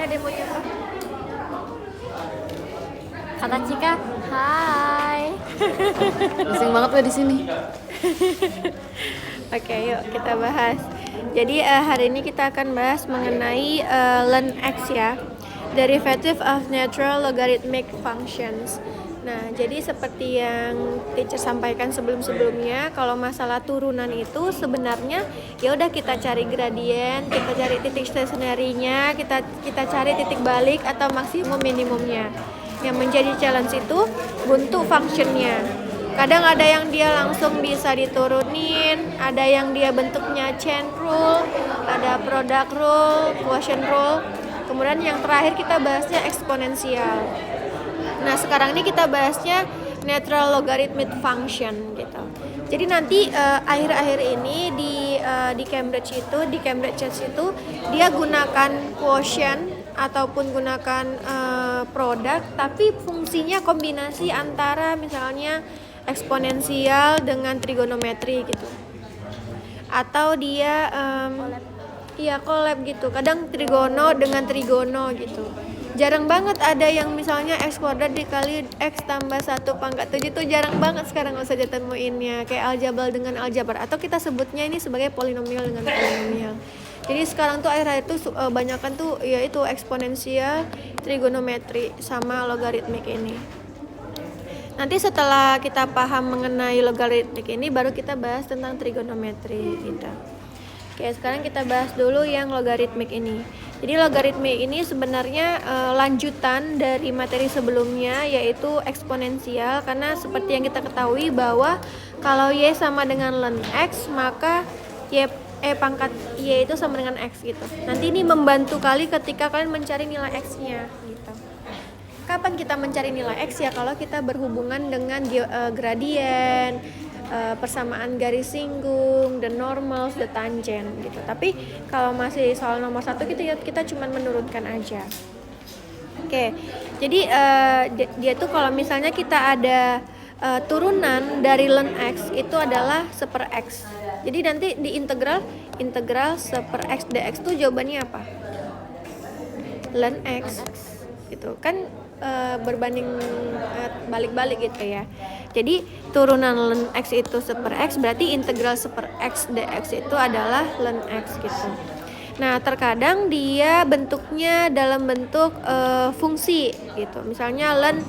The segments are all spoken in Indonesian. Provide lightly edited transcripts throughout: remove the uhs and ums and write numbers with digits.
ada yang mau coba? Kata Cika, hai. Pusing banget gue di sini. Oke, yuk kita bahas. Jadi hari ini kita akan bahas mengenai LearnX ya, derivative of natural logarithmic functions. Nah, jadi seperti yang teacher sampaikan sebelum-sebelumnya, kalau masalah turunan itu sebenarnya ya udah kita cari gradien, kita cari titik stationary-nya, kita cari titik balik atau maksimum minimumnya. Yang menjadi challenge itu buntu functionnya. Kadang ada yang dia langsung bisa diturunin, ada yang dia bentuknya chain rule, ada product rule, quotient rule. Kemudian yang terakhir kita bahasnya eksponensial. Nah, sekarang ini kita bahasnya natural logarithmic function gitu. Jadi nanti akhir-akhir ini di Cambridge Test itu dia gunakan quotient ataupun gunakan produk, tapi fungsinya kombinasi antara misalnya eksponensial dengan trigonometri gitu. Atau dia collab gitu. Kadang trigono dengan trigono gitu. Jarang banget ada yang misalnya x kuadrat dikali x tambah 1 pangkat 7 tuh jarang banget sekarang nggak usah ditemuinnya, kayak aljabar dengan aljabar, atau kita sebutnya ini sebagai polinomial dengan polinomial. Jadi sekarang tuh akhir-akhir itu banyakan tuh yaitu eksponensial, trigonometri sama logaritmik ini. Nanti setelah kita paham mengenai logaritmik ini baru kita bahas tentang trigonometri gitu. Oke, sekarang kita bahas dulu yang logaritmik ini. Jadi logaritmik ini sebenarnya lanjutan dari materi sebelumnya, yaitu eksponensial, karena seperti yang kita ketahui bahwa kalau y sama dengan ln x, maka pangkat y itu sama dengan x gitu. Nanti ini membantu kali ketika kalian mencari nilai x-nya gitu. Kapan kita mencari nilai x ya? Kalau kita berhubungan dengan gradien, persamaan garis singgung, the normals, the tangent gitu. Tapi kalau masih soal nomor 1 kita cuma menurunkan aja. Oke, jadi dia tuh kalau misalnya kita ada turunan dari ln x itu adalah seper x. Jadi nanti di integral seper x dx tuh jawabannya apa? Ln x gitu kan, berbanding balik-balik gitu ya. Jadi turunan ln x itu seper x, berarti integral seper x dx itu adalah ln x gitu. Nah, terkadang dia bentuknya dalam bentuk fungsi gitu. Misalnya ln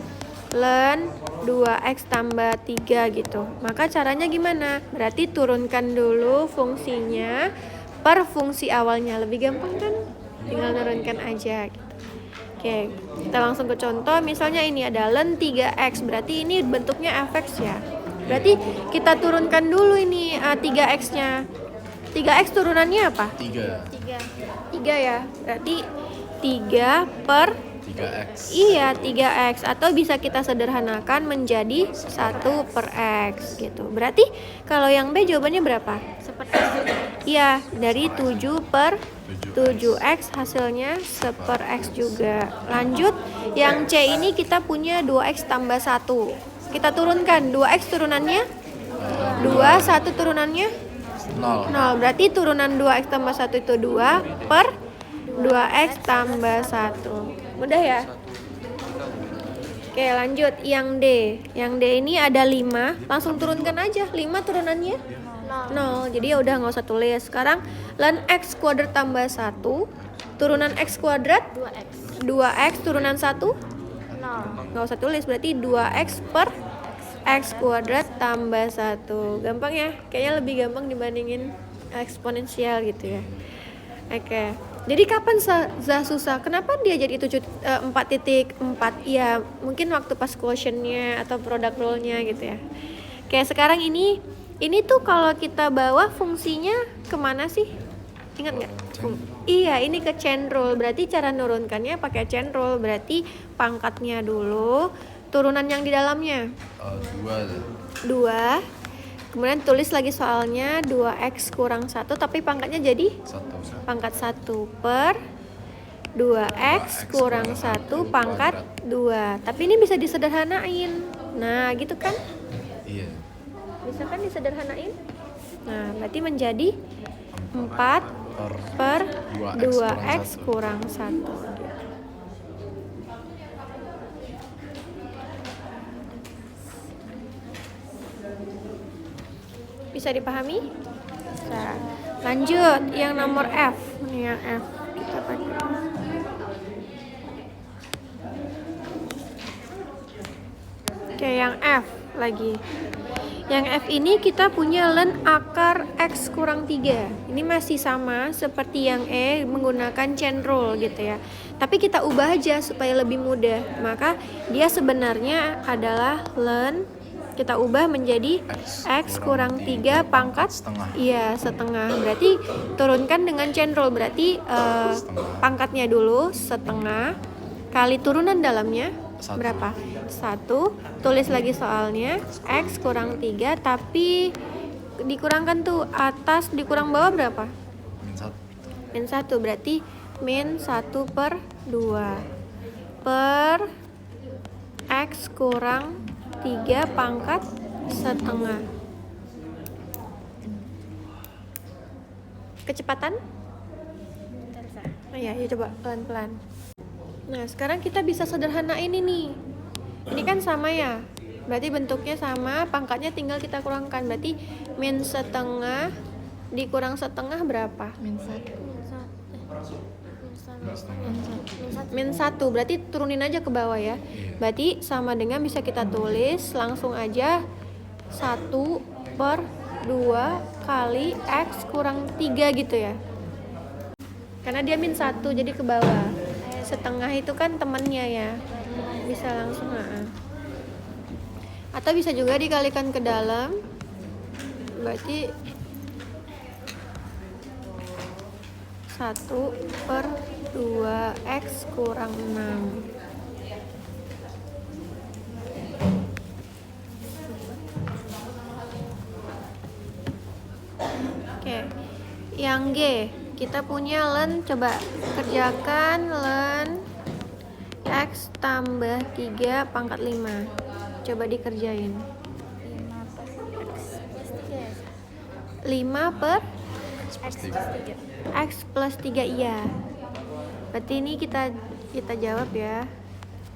2x tambah 3 gitu. Maka caranya gimana? Berarti turunkan dulu fungsinya per fungsi awalnya. Lebih gampang kan? Tinggal turunkan aja gitu. Oke, kita langsung ke contoh. Misalnya ini ada ln 3x, berarti ini bentuknya fx ya. Berarti kita turunkan dulu ini 3x-nya. 3x turunannya apa? 3 ya. Berarti 3 per 3x. Iya, 3x. Atau bisa kita sederhanakan menjadi 1 per x gitu. Berarti kalau yang B jawabannya berapa? Seperti iya, dari 7 per 7x hasilnya seper x juga. Lanjut, yang C ini kita punya 2x tambah 1. Kita turunkan, 2x turunannya 2, 1 turunannya 0. Berarti turunan 2x tambah 1 itu 2 per 2x tambah 1. Mudah ya? Oke, lanjut yang D. Yang D ini ada 5, langsung turunkan aja. 5 turunannya 0. Jadi ya udah nggak usah tulis. Sekarang ln x kuadrat tambah 1, turunan x kuadrat 2x turunan 1 0. Nggak usah tulis, berarti 2x per x kuadrat tambah 1. Gampang ya? Kayaknya lebih gampang dibandingin eksponensial gitu ya. Oke. Jadi kapan susah? Kenapa dia jadi 4.4? Ya mungkin waktu pas quotientnya atau product rule-nya gitu ya. Kayak sekarang ini tuh kalau kita bawa fungsinya kemana sih? Ingat nggak? Iya, ini ke chain rule. Berarti cara nurunkannya pakai chain rule. Berarti pangkatnya dulu, turunan yang di dalamnya 2. Kemudian tulis lagi soalnya 2x kurang 1, tapi pangkatnya jadi 1. pangkat 1 per 2x kurang 1 pangkat 2. Tapi ini bisa disederhanain. Nah, gitu kan? Iya. Bisa kan disederhanain? Nah, berarti menjadi 4 per 2x kurang 1. Bisa dipahami? Bisa. Lanjut, yang nomor F. Ini yang F. Kita pakai. Oke, yang F lagi. Yang F ini kita punya len akar X kurang 3. Ini masih sama seperti yang E, menggunakan chain rule gitu ya. Tapi kita ubah aja supaya lebih mudah. Maka dia sebenarnya adalah len, kita ubah menjadi X kurang 3 pangkat setengah. Iya, setengah. Berarti turunkan dengan chain rule. Berarti pangkatnya dulu setengah kali turunan dalamnya Satu. berapa? 1. Tulis lagi soalnya X kurang 3, tapi dikurangkan tuh atas dikurang bawah berapa? Min 1. Min 1, berarti min 1 per 2 per X kurang 3 pangkat setengah. Kecepatan? Oh ya, yuk coba pelan-pelan. Nah, sekarang kita bisa sederhanain ini. Ini kan sama ya. Berarti bentuknya sama, pangkatnya tinggal kita kurangkan. Berarti min setengah dikurang setengah berapa? Min 1. Min 1, berarti turunin aja ke bawah ya. Berarti sama dengan bisa kita tulis langsung aja 1 per 2 kali X kurang 3 gitu ya. Karena dia min 1 jadi ke bawah. Setengah itu kan temannya ya. Bisa langsung atau bisa juga dikalikan ke dalam. Berarti 1 per 2 X kurang 6. Oke, yang G kita punya len, coba kerjakan len X tambah 3 pangkat 5. Coba dikerjain. 5 per X plus 3, iya. Berarti ini kita jawab ya.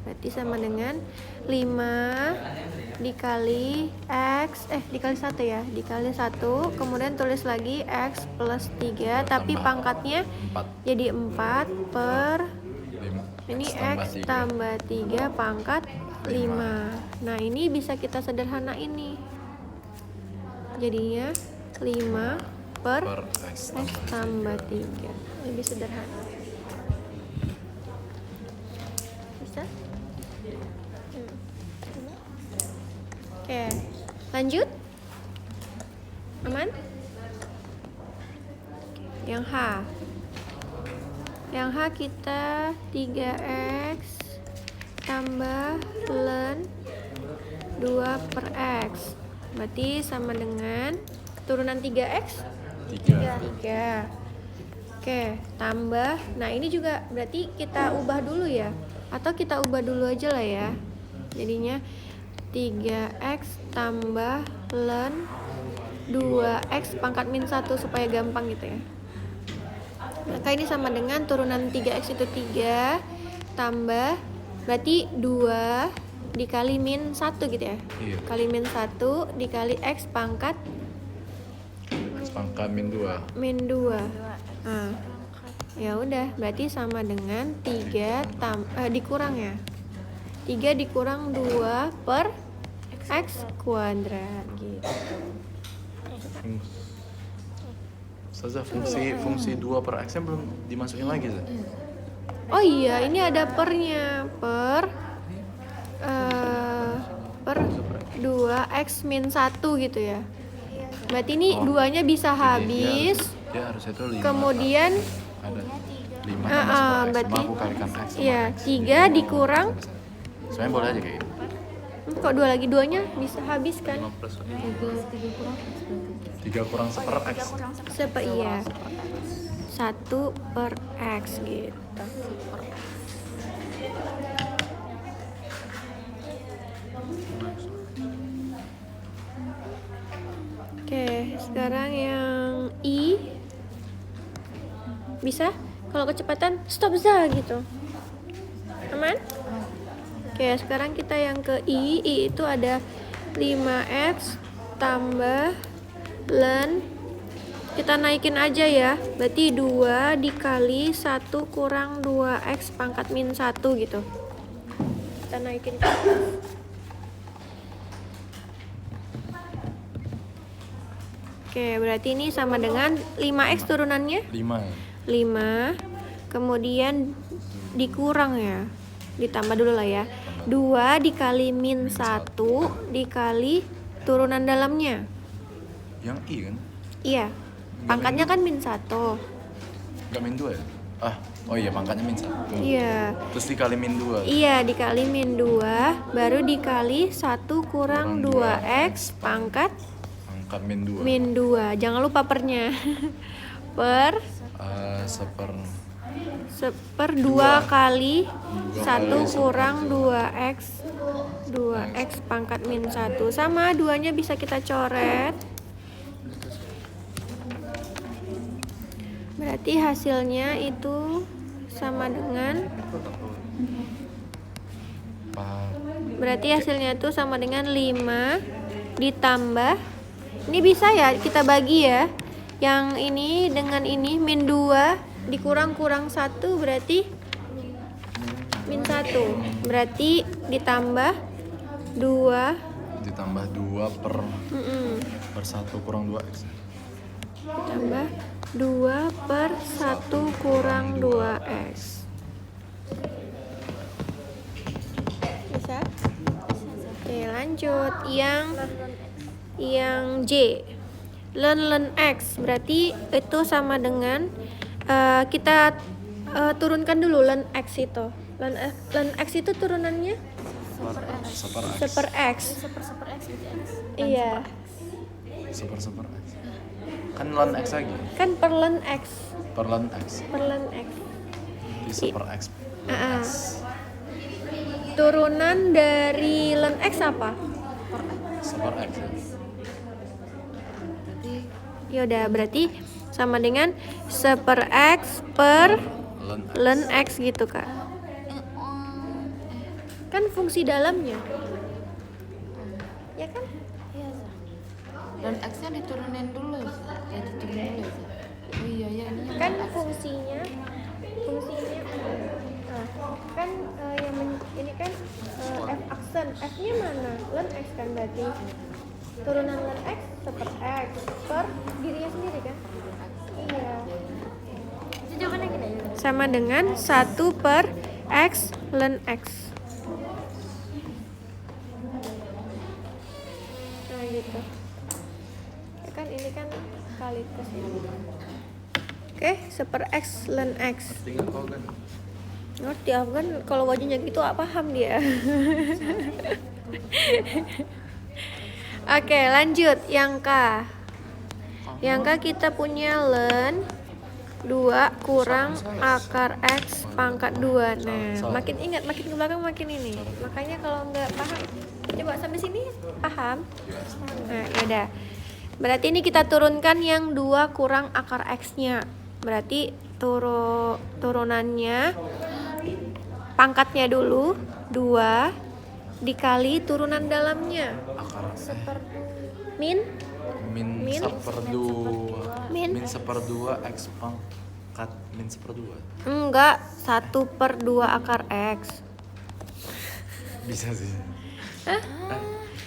Berarti sama dengan 5 dikali X dikali 1 ya. Dikali 1, kemudian tulis lagi X plus 3, tapi pangkatnya 4. jadi 4 per 5. ini X tambah 3 pangkat 5. Nah, ini bisa kita sederhanain nih. Jadinya 5 per X X tambah 3. Lebih sederhana. Bisa? Oke, lanjut. Aman? Yang H. Yang H kita 3X tambah len 2 per X. Berarti sama dengan turunan 3X 3. Oke, tambah. Nah, ini juga berarti kita ubah dulu ya. Atau kita ubah dulu aja lah ya. Jadinya 3X tambah len 2X pangkat min 1 supaya gampang gitu ya. Maka ini sama dengan turunan 3X itu 3 tambah berarti 2 dikali min 1 gitu ya. Iya. Kali min 1 dikali X pangkat X pangkat min 2. min 2. Nah, ya udah, berarti sama dengan 3 dikurang ya. 3 dikurang 2 per X kuadrat gitu. Saja fungsi 2 per X nya belum dimasukin lagi Zah? Oh iya, ini ada pernya. Per 2X min 1 gitu ya. Berarti ini duanya bisa habis. Dia harusnya itu 5. Kemudian Ada 5 tambah 10 X. berarti Aku kalikan X sama iya, X. 3 dikurang. Sebenarnya boleh aja kayak gitu. Kok 2 lagi, duanya bisa habis kan? 5 plus 3 kurang X berarti. 3 kurang 1 per X. Iya. 1 per X gitu. Oke, sekarang yang I. Bisa? Kalau kecepatan stop za gitu. Aman? Oke, sekarang kita yang ke I. I itu ada 5X tambah Len kita naikin aja ya. Berarti 2 dikali 1 kurang 2x pangkat min 1 gitu. Kita naikin ke atas. Oke, berarti ini sama dengan 5x turunannya 5 ya. 5. Kemudian dikurang ya. Ditambah dulu lah ya. 2 dikali min 1 dikali turunan dalamnya. Yang I kan? Iya. Pangkatnya kan min 1. Enggak min 2 ya? Oh iya pangkatnya min 1. Iya. Terus dikali min 2. Iya, dikali min 2 baru dikali 1 kurang 2x pangkat Pangkat min 2. min 2. Jangan lupa pernya. Per seper 2 kali 1 kurang 2x 2x pangkat min 1. Sama 2-nya bisa kita coret. Berarti hasilnya itu sama dengan Berarti hasilnya itu sama dengan 5 ditambah, ini bisa ya kita bagi ya, yang ini dengan ini min 2 dikurang-kurang 1 berarti min 1, berarti ditambah 2 ditambah 2 per 1 kurang 2x. ditambah 2 per 1 kurang 2x. Bisa? Oke, lanjut yang J, ln x, berarti itu sama dengan kita turunkan dulu ln x itu. Ln x itu turunannya seper x. Seper x jadi x. Iya. Seper x. Kan ln x lagi. Kan per ln x. Per ln x. Per ln x. Di seper x. Turunan dari ln x apa? Seper x. Yaudah, berarti sama dengan seper x per ln x gitu kak. Kan fungsi dalamnya. Ya kan? Iya, Za. Dan x-nya diturunin dulu, Za. Ya diturunin dulu, Za. Oh iya ya, ini Kan fungsinya kan ini kan f aksen, f-nya mana? Ln x kan berarti turunan ln x seper x per dirinya sendiri kan? Iya. itu jawabannya gini ya. Sama dengan 1 per x ln x. Nah gitu. Ya kan ini kan kali plus ini. Oke, seper x ln x. Tinggal kau kan. Ngerti Afgan, kalau wajahnya gitu paham dia. Oke, lanjut yang K. Yang K kita punya ln 2 kurang akar x pangkat 2. Nah, makin ingat, makin ke belakang makin ini. Makanya kalau nggak paham, coba sampai sini paham. Nah, yaudah. Berarti ini kita turunkan yang 2 kurang akar x-nya. Berarti turunannya pangkatnya dulu 2 dikali turunan dalamnya Akar min seper 2 x pangkat min seper 2. enggak 1/2 akar x. Bisa sih.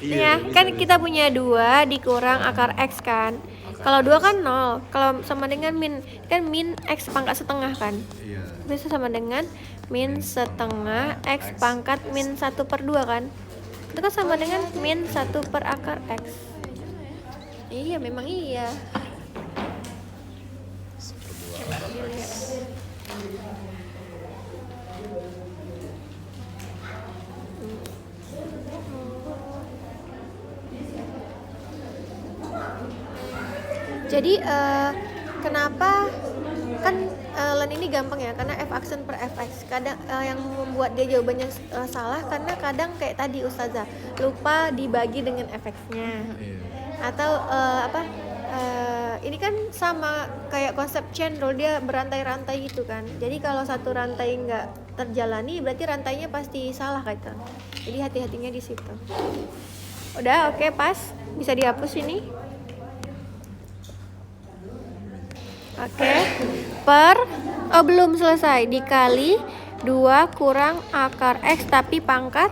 Ya kan kita punya 2 dikurang akar x kan. Kalau 2 kan 0. Kalau sama dengan min, kan min x pangkat setengah kan. Iya. Bisa sama dengan min setengah x pangkat min 1/2 kan. Itu kan sama dengan min 1 per akar x. Iya, memang iya. Seper 2 akar x. Jadi kenapa kan ln ini gampang ya, karena f aksen per fx. Kadang yang membuat dia jawabannya salah karena kadang kayak tadi Ustazah lupa dibagi dengan fx-nya. Iya. Atau ini kan sama kayak konsep chain rule, dia berantai-rantai gitu kan. Jadi kalau satu rantai nggak terjalani berarti rantainya pasti salah gitu. Jadi hati-hatinya di situ. Udah, oke, pas. Bisa dihapus ini. Oke. Per belum selesai. Dikali 2 kurang akar X tapi pangkat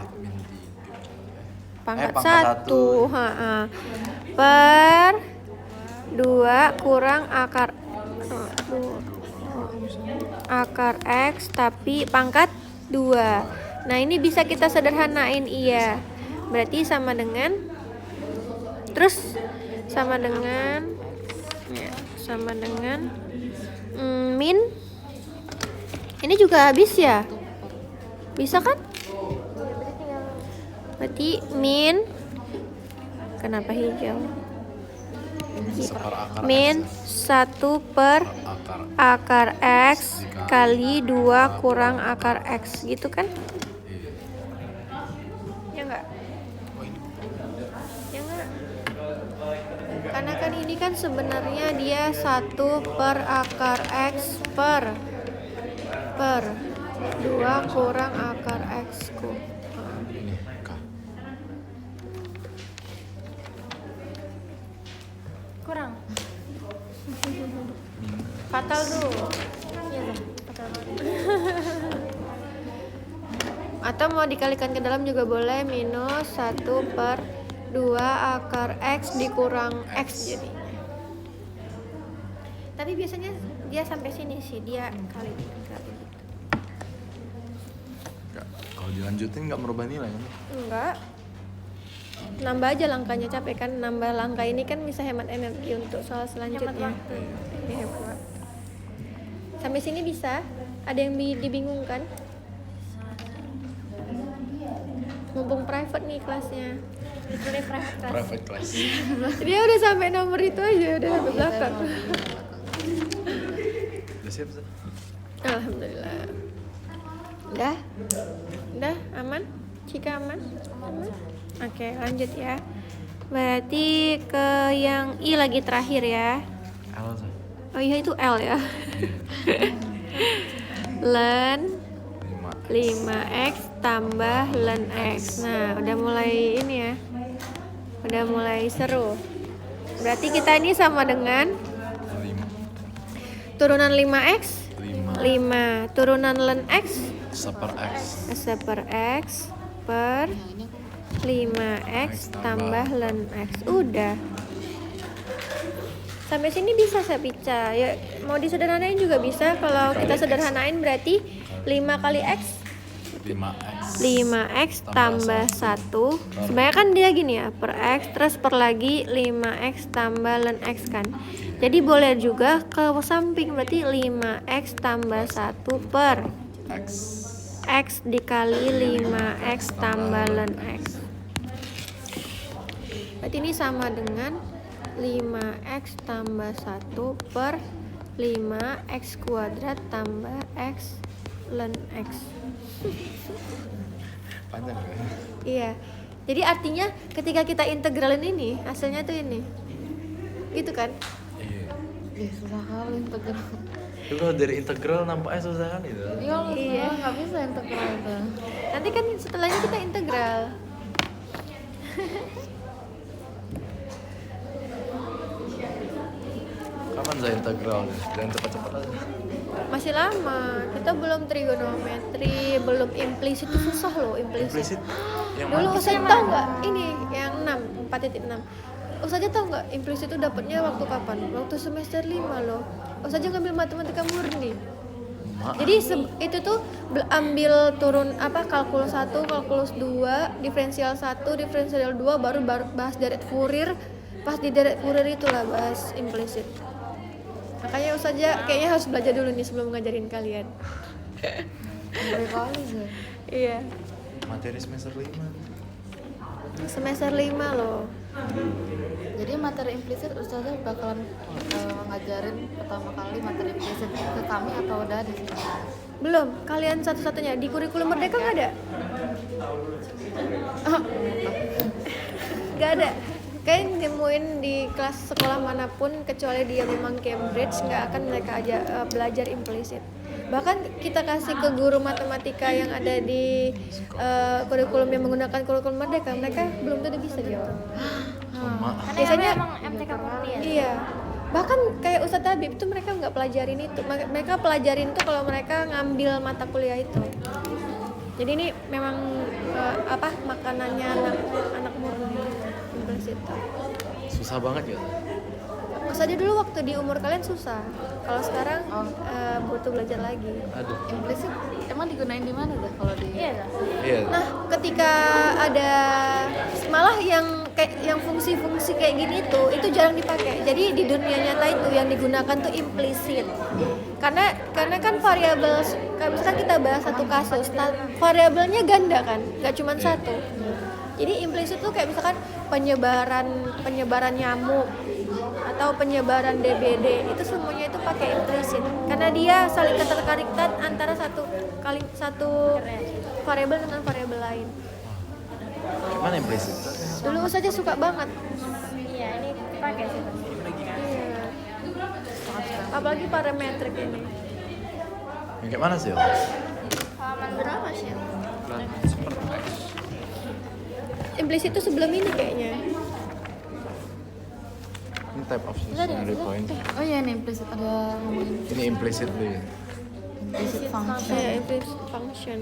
pangkat 1. satu. Per 2 kurang akar X tapi pangkat 2. Nah, ini bisa kita sederhanain, iya. Berarti sama dengan min. Ini juga habis ya? Bisa kan? Berarti min, kenapa hijau? Seper akar Min X 1 per akar akar X kali 2 kurang akar X, gitu kan? Ya enggak? Ya enggak? Karena kan ini kan sebenarnya dia 1 per akar X per 2 kurang akar X ku. ini K. Kurang. Fatal tuh. Iya, fatal. Atau mau dikalikan ke dalam juga boleh, minus 1 per 2 akar X dikurang X jadinya. Tapi biasanya dia sampai sini sih, dia kali gitu. Kalau dilanjutin nggak merubah nilai kan? Enggak. Nambah aja langkahnya, capek kan? Nambah langkah ini kan bisa hemat energi untuk soal selanjutnya. Iya, hemat waktu. Sampai sini bisa? Ada yang dibingungkan? Mumpung private nih kelasnya. Boleh private class. Private class. Dia udah sampai nomor itu aja, udah sampai belakang. Udah siap sih? Alhamdulillah. Udah, aman? Cika aman? Aman. Oke, lanjut ya. Berarti ke yang I lagi terakhir ya. L sih. Oh iya, itu L ya. Len 5x tambah len x. Nah, udah mulai ini ya. Udah mulai seru. Berarti kita ini sama dengan 5 turunan 5x 5 turunan len x seper X seper x per 5x tambah len x. Udah. Sampai sini bisa saya pica. Ya, mau disederhanain juga bisa. Kalau kita sederhanain berarti 5 kali x 5x tambah 1. Sebenarnya kan dia gini ya, per x terus per lagi 5x tambah len x kan. Jadi boleh juga ke samping, berarti 5x tambah 1 per x dikali 5x tambah len x. Berarti ini sama dengan 5x tambah 1 per 5x kuadrat tambah x len x. panjang kan? Iya. Jadi artinya ketika kita integralin ini, hasilnya tuh ini. Gitu kan? Iya. Susah kali integral. Itu kalau dari integral nampaknya susah kan itu. Iya, nggak bisa integral itu. Nanti kan setelahnya kita integral. Kapan saya integral? Jangan cepat-cepat aja. Masih lama. Kita belum trigonometri, belum implisit, itu susah loh implisit. Implisit yang Dulu mana? Ustaz tahu nggak? Ini yang 6, 4.6. Ustaz tahu nggak implisit itu dapatnya waktu kapan? Waktu semester 5 loh. Ustaz ngambil matematika murni. Jadi itu tuh ambil turun kalkulus 1, kalkulus 2, diferensial 1, diferensial 2, baru bahas deret Fourier. Pas di deret Fourier itulah bahas implisit. Makanya Ustaz kayaknya harus belajar dulu nih sebelum ngajarin kalian. Berapa kali sih? Iya. Materi semester 5. Semester 5 loh. Jadi materi implisit Ustazah bakalan ngajarin pertama kali materi implisit ke kami atau udah di sini? Belum, kalian satu-satunya di kurikulum Merdeka nggak ada? Oh. Nggak ada. Kalian nemuin di kelas sekolah manapun kecuali dia memang Cambridge, nggak akan mereka belajar implisit. Bahkan kita kasih ke guru matematika yang ada di kurikulum yang menggunakan kurikulum Merdeka, mereka belum tentu bisa jawab. Sama. Biasanya emang MTK murni ya? iya. bahkan kayak Ustadz Habib itu mereka nggak pelajarin itu, mereka pelajarin itu kalau mereka ngambil mata kuliah itu. Jadi ini memang makanannya anak murni implicit. Susah banget ya. Pas aja dulu waktu di umur kalian susah, kalau sekarang butuh belajar lagi. Aduh. Implicit emang digunain di mana dah kalau di? Iya. Nah, ketika ada malah yang fungsi-fungsi kayak gini itu jarang dipakai. Jadi di dunia nyata itu yang digunakan tuh implisit. Karena kan variabel, kayak misalkan kita bahas satu kasus, variabelnya ganda kan, nggak cuma satu. Jadi implisit tuh kayak misalkan penyebaran nyamuk atau penyebaran DBD, itu semuanya itu pakai implisit karena dia saling keterkaitan antara satu variabel dengan variabel lain. Gimana implicit? Dulu saja suka banget. Iya, ini pakai sih. Iya. Apalagi parametrik ini. Yang kayak mana sih? Halaman berapa sih? Implisit itu sebelum ini kayaknya. Ini type of stationary point. Oh iya nih implicit ada ngomongin Ini implicitly. implicit function. Iya, implicit function.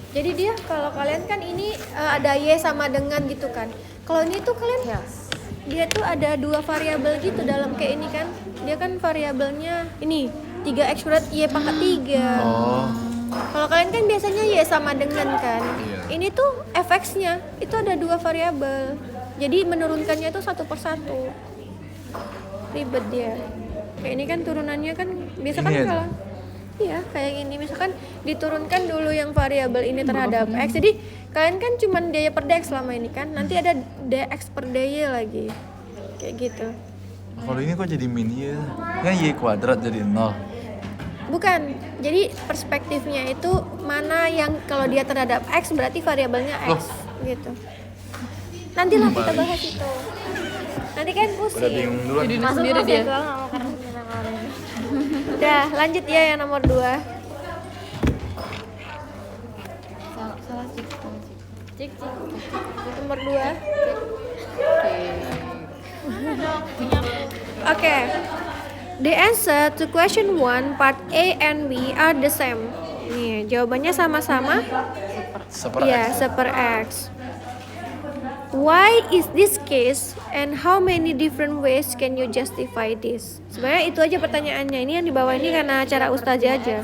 Jadi dia kalau kalian kan ini ada y sama dengan gitu kan. Kalau ini tuh kalian Yes. dia tuh ada dua variabel gitu dalam kayak ini kan. Dia kan variabelnya ini 3x kuadrat y pangkat 3. Oh. Kalau kalian kan biasanya y sama dengan kan. Iya. Ini tuh fx-nya itu ada dua variabel. Jadi menurunkannya itu satu persatu. Ribet dia. Kayak ini kan turunannya kan biasa kan Ini aja? kalau iya kayak gini misalkan diturunkan dulu yang variabel ini terhadap x. Jadi kalian kan cuman dy per dx selama ini kan. Nanti ada dx per dy lagi. Kayak gitu. Kalau ini kok jadi min y? Kan y kuadrat jadi 0. Bukan. Jadi perspektifnya itu mana yang kalau dia terhadap x berarti variabelnya x gitu. Nantilah kita bahas itu. Nanti kan Udah pusing. bingung duluan. Jadi sendiri dia. Gue nggak mau karena kita kemarin. Udah, lanjut ya yang nomor 2. Salah cik. Cik. Nomor 2. Punya Oke. The answer to question 1 part A and B are the same. Nih, jawabannya sama-sama. Seper Iya, X. seper X. Why is this case and how many different ways can you justify this? Sebenarnya itu aja pertanyaannya. Ini yang di bawah ini karena cara ustazah aja.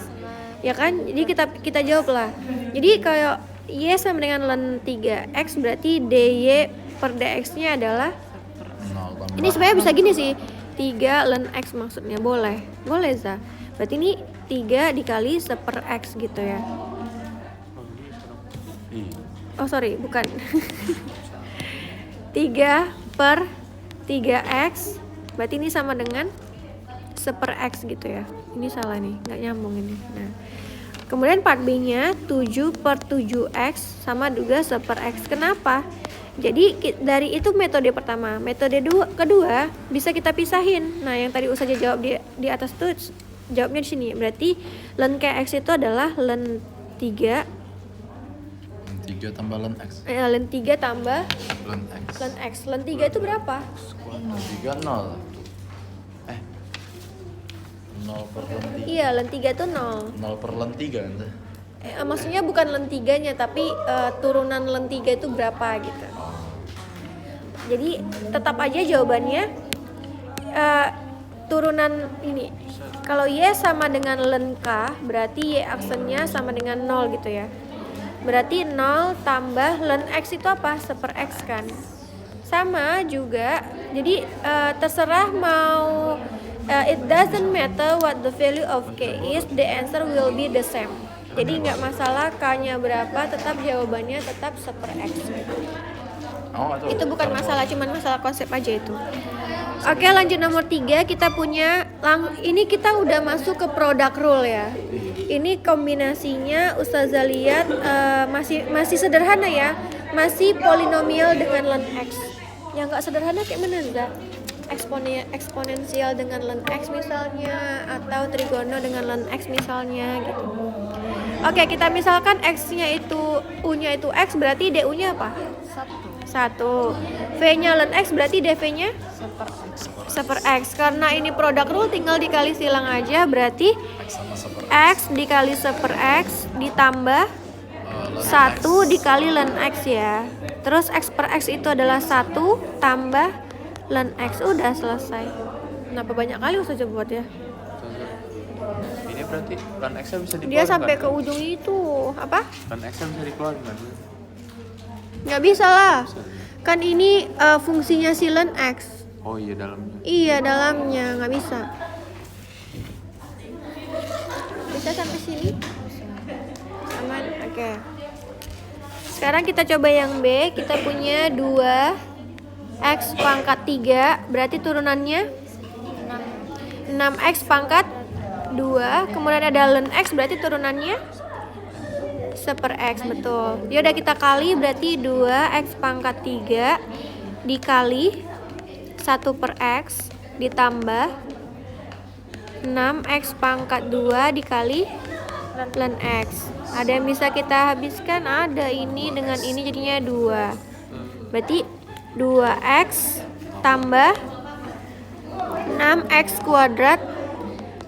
Ya kan? Jadi kita jawab lah. Jadi kalau y sama dengan ln 3x berarti dy per dx-nya adalah 0 tambah. ini sebenarnya bisa gini sih. 3 ln x maksudnya boleh. Boleh Za. Berarti ini 3 dikali seper x gitu ya. Iya. Oh sorry, bukan. 3 per 3x berarti ini sama dengan seper x gitu ya. Ini salah nih, nggak nyambung ini. Nah, kemudian part B nya 7 per 7x sama juga seper x. Kenapa? Jadi dari itu metode pertama. Metode kedua bisa kita pisahin. Nah yang tadi Ustazah jawab di atas tuh jawabnya di sini. Berarti ln kx itu adalah ln 3 3 tambah ln x. ln 3 tambah Ln x. ln x. Ln 3 itu berapa? 3 0. 0 per ln 3. Iya, ln 3 itu 0. 0 per ln 3 ente. Maksudnya bukan ln 3-nya tapi turunan ln 3 itu berapa gitu. Jadi tetap aja jawabannya turunan ini. Kalau y sama dengan ln k berarti y aksennya sama dengan 0 gitu ya. Berarti 0 tambah ln x itu apa? Seper x kan. Sama juga. Jadi terserah mau it doesn't matter what the value of k is, the answer will be the same. Jadi nggak masalah k-nya berapa, tetap jawabannya tetap seper x. Oh, Itu bukan masalah, cuman masalah konsep aja itu. Oke, lanjut nomor 3 kita punya ini kita udah masuk ke product rule ya. Ini kombinasinya Ustazah lihat masih sederhana ya. Masih polinomial dengan ln x. Yang nggak sederhana kayak mana Zah? Eksponensial dengan ln x misalnya, atau trigono dengan ln x misalnya gitu. Oke, kita misalkan x-nya itu u-nya itu x, berarti du-nya apa? 1. V-nya ln x berarti dv-nya 1 X. Karena ini product rule tinggal dikali silang aja, berarti X sama super X dikali 1 X ditambah 1 dikali ln X ya. Terus X per X itu adalah 1 tambah ln X. Udah selesai. Kenapa banyak kali Ustazah buat ya? Ini berarti ln X-nya bisa dikeluarkan. Dia sampai ke ujung itu. Apa? Ln X-nya bisa dikeluarkan. Nggak bisa lah. Kan ini fungsinya si ln X. Oh iya dalamnya. Iya, dalamnya nggak bisa. Bisa sampai sini? Aman? Oke. Sekarang kita coba yang B. Kita punya 2x pangkat 3. Berarti turunannya 6x pangkat 2. Kemudian ada ln x, berarti turunannya 1 X, betul. Ya udah kita kali, berarti 2x pangkat 3 dikali 1 per X ditambah 6x pangkat 2 dikali ln X. Ada yang bisa kita habiskan? Ada, ini dengan ini jadinya 2. Berarti 2x tambah 6x kuadrat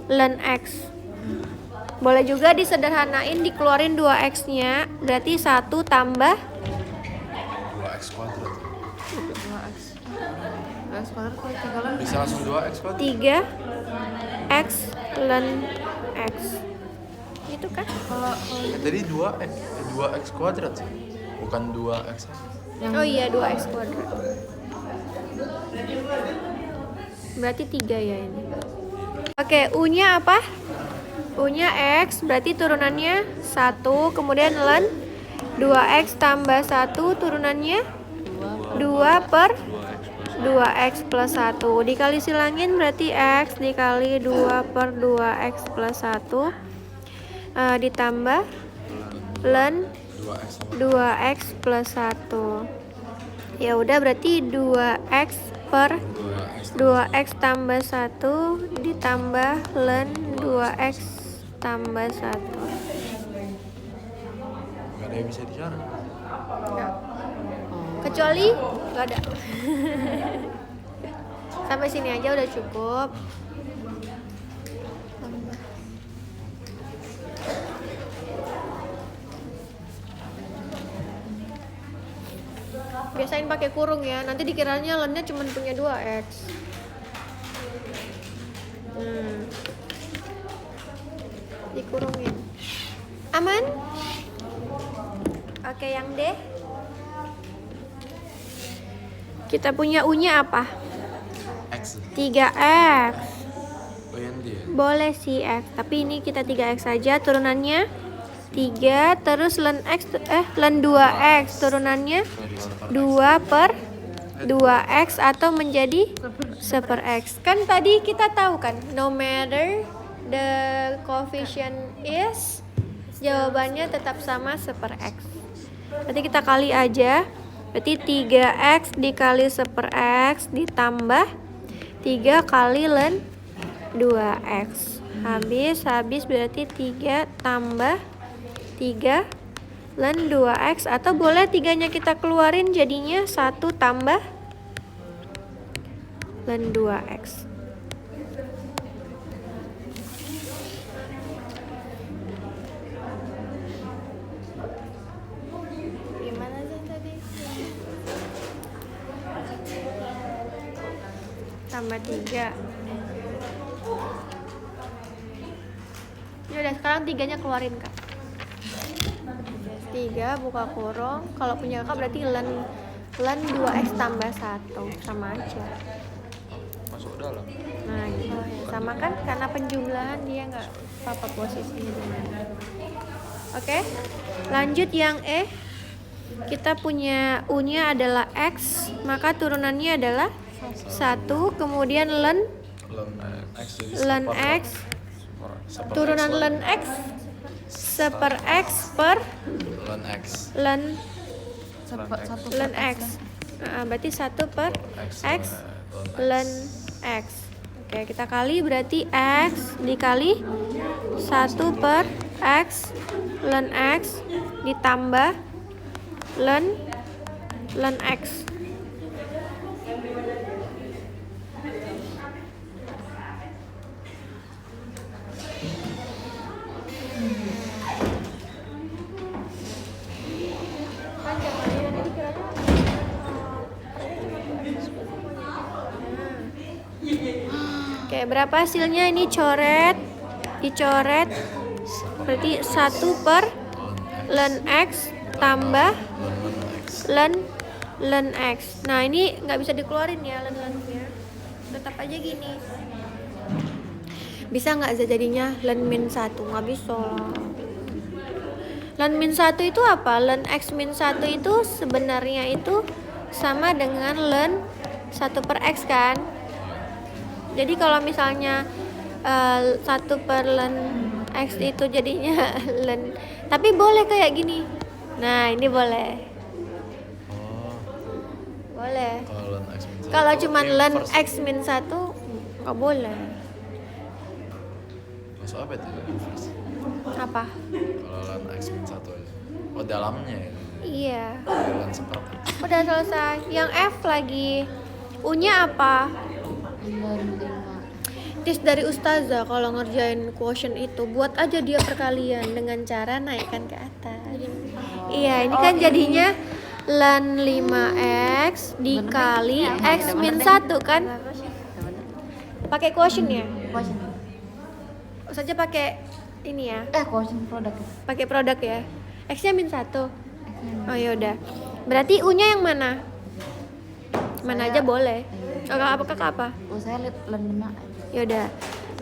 ln X. Boleh juga disederhanain, dikeluarin 2x-nya, berarti 1 tambah 2x kuadrat. 2x kuadrat kalau 3 ln Bisa langsung 2x kuadrat. 3x ln X. Gitu kan? kalau Ya, tadi 2x, 2x kuadrat sih. Bukan 2x. Oh iya, 2x kuadrat. Berarti 3 ya ini. Oke, U-nya apa? U-nya X, berarti turunannya 1. Kemudian ln 2x tambah 1, turunannya 2 per 2x plus 1. Dikali silangin berarti X dikali 2 per 2x plus 1 ditambah ln 2x plus 1. Ya udah, berarti 2x per 2x tambah 1 ditambah ln 2x tambah 1. Gak ada yang bisa dicari. Kecuali nggak ada. Sampai sini aja udah cukup. Biasain pakai kurung ya, nanti dikiranya lennya cuma punya 2x. Dikurungin. Aman? Oke, yang D. Kita punya U-nya apa? X. 3x. Oh yang dia. Boleh sih X, tapi ini kita 3x saja, turunannya 3, terus ln x ln 2x, turunannya 2 per 2x atau menjadi 1 per x. Kan tadi kita tahu kan, no matter the coefficient is, jawabannya tetap sama 1 per x. Berarti kita kali aja. Berarti 3x dikali 1 per x ditambah 3 kali ln 2x. Habis berarti 3 tambah 3 ln 2x, atau boleh 3-nya kita keluarin jadinya 1 tambah ln 2x. Gimana sih tadi? Tambah 3. Ya udah, sekarang 3-nya keluarin Kak. 3 buka kurung. Kalau punya Kakak berarti ln 2x tambah 1, sama aja. Masuk dalam. Nah gitu, sama kan, karena penjumlahan dia nggak apa posisinya di mana. Oke, lanjut yang E. Kita punya U-nya adalah X, maka turunannya adalah 1, kemudian ln X jadi ln X, turunan ln X 1 per X per ln X. ln satu ln X. Berarti 1 per X ln X. Oke, kita kali, berarti X dikali 1 per X ln X ditambah ln X. Oke, berapa hasilnya? Ini dicoret. Berarti 1 per ln x tambah ln x. Nah, ini nggak bisa dikeluarin ya ln-nya. Tetap aja gini. Bisa nggak jadinya ln min 1? Nggak bisa. Ln min 1 itu apa? Ln x min 1 itu sebenarnya itu sama dengan ln 1 per x kan? Jadi kalau misalnya 1 per ln x itu jadinya ln, tapi boleh kayak gini. Nah, ini boleh. Oh, Boleh. kalau ln x min 1. Kalau cuman ln inverse. x min 1 nggak boleh. Masuk apa itu inverse? Apa? Kalau ln x min 1 aja. Oh, dalamnya ya. Iya. Ln seper. Udah selesai. Yang F lagi. U-nya apa? ln 5. Tips dari ustazah kalau ngerjain quotient itu, buat aja dia perkalian dengan cara naikkan ke atas. Iya, ini kan jadinya ln 5x dikali x min 1 kan? Pakai quotient ya? Quotient. Saja pakai ini ya. Quotient produk. Pakai produk ya. X-nya min 1. Oh yaudah. Berarti U-nya yang mana? Mana aja boleh. Kakak apa? Saya lihat ln 5 aja. Yaudah.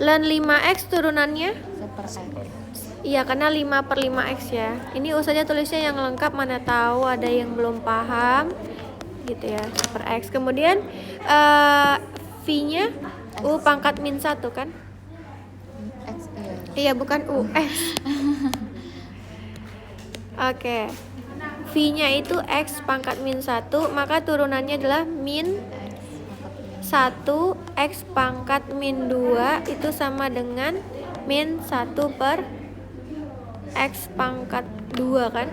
Ln 5x turunannya? Seper x. Iya, karena 5 per 5x ya. Ini usahanya tulisnya yang lengkap, mana tahu ada yang belum paham gitu ya, per x. Kemudian V-nya U pangkat min 1 kan? X Iya, bukan U, X. Oke. V-nya itu X pangkat min 1, maka turunannya adalah min 1 X pangkat min 2 itu sama dengan min 1 per X pangkat 2 kan?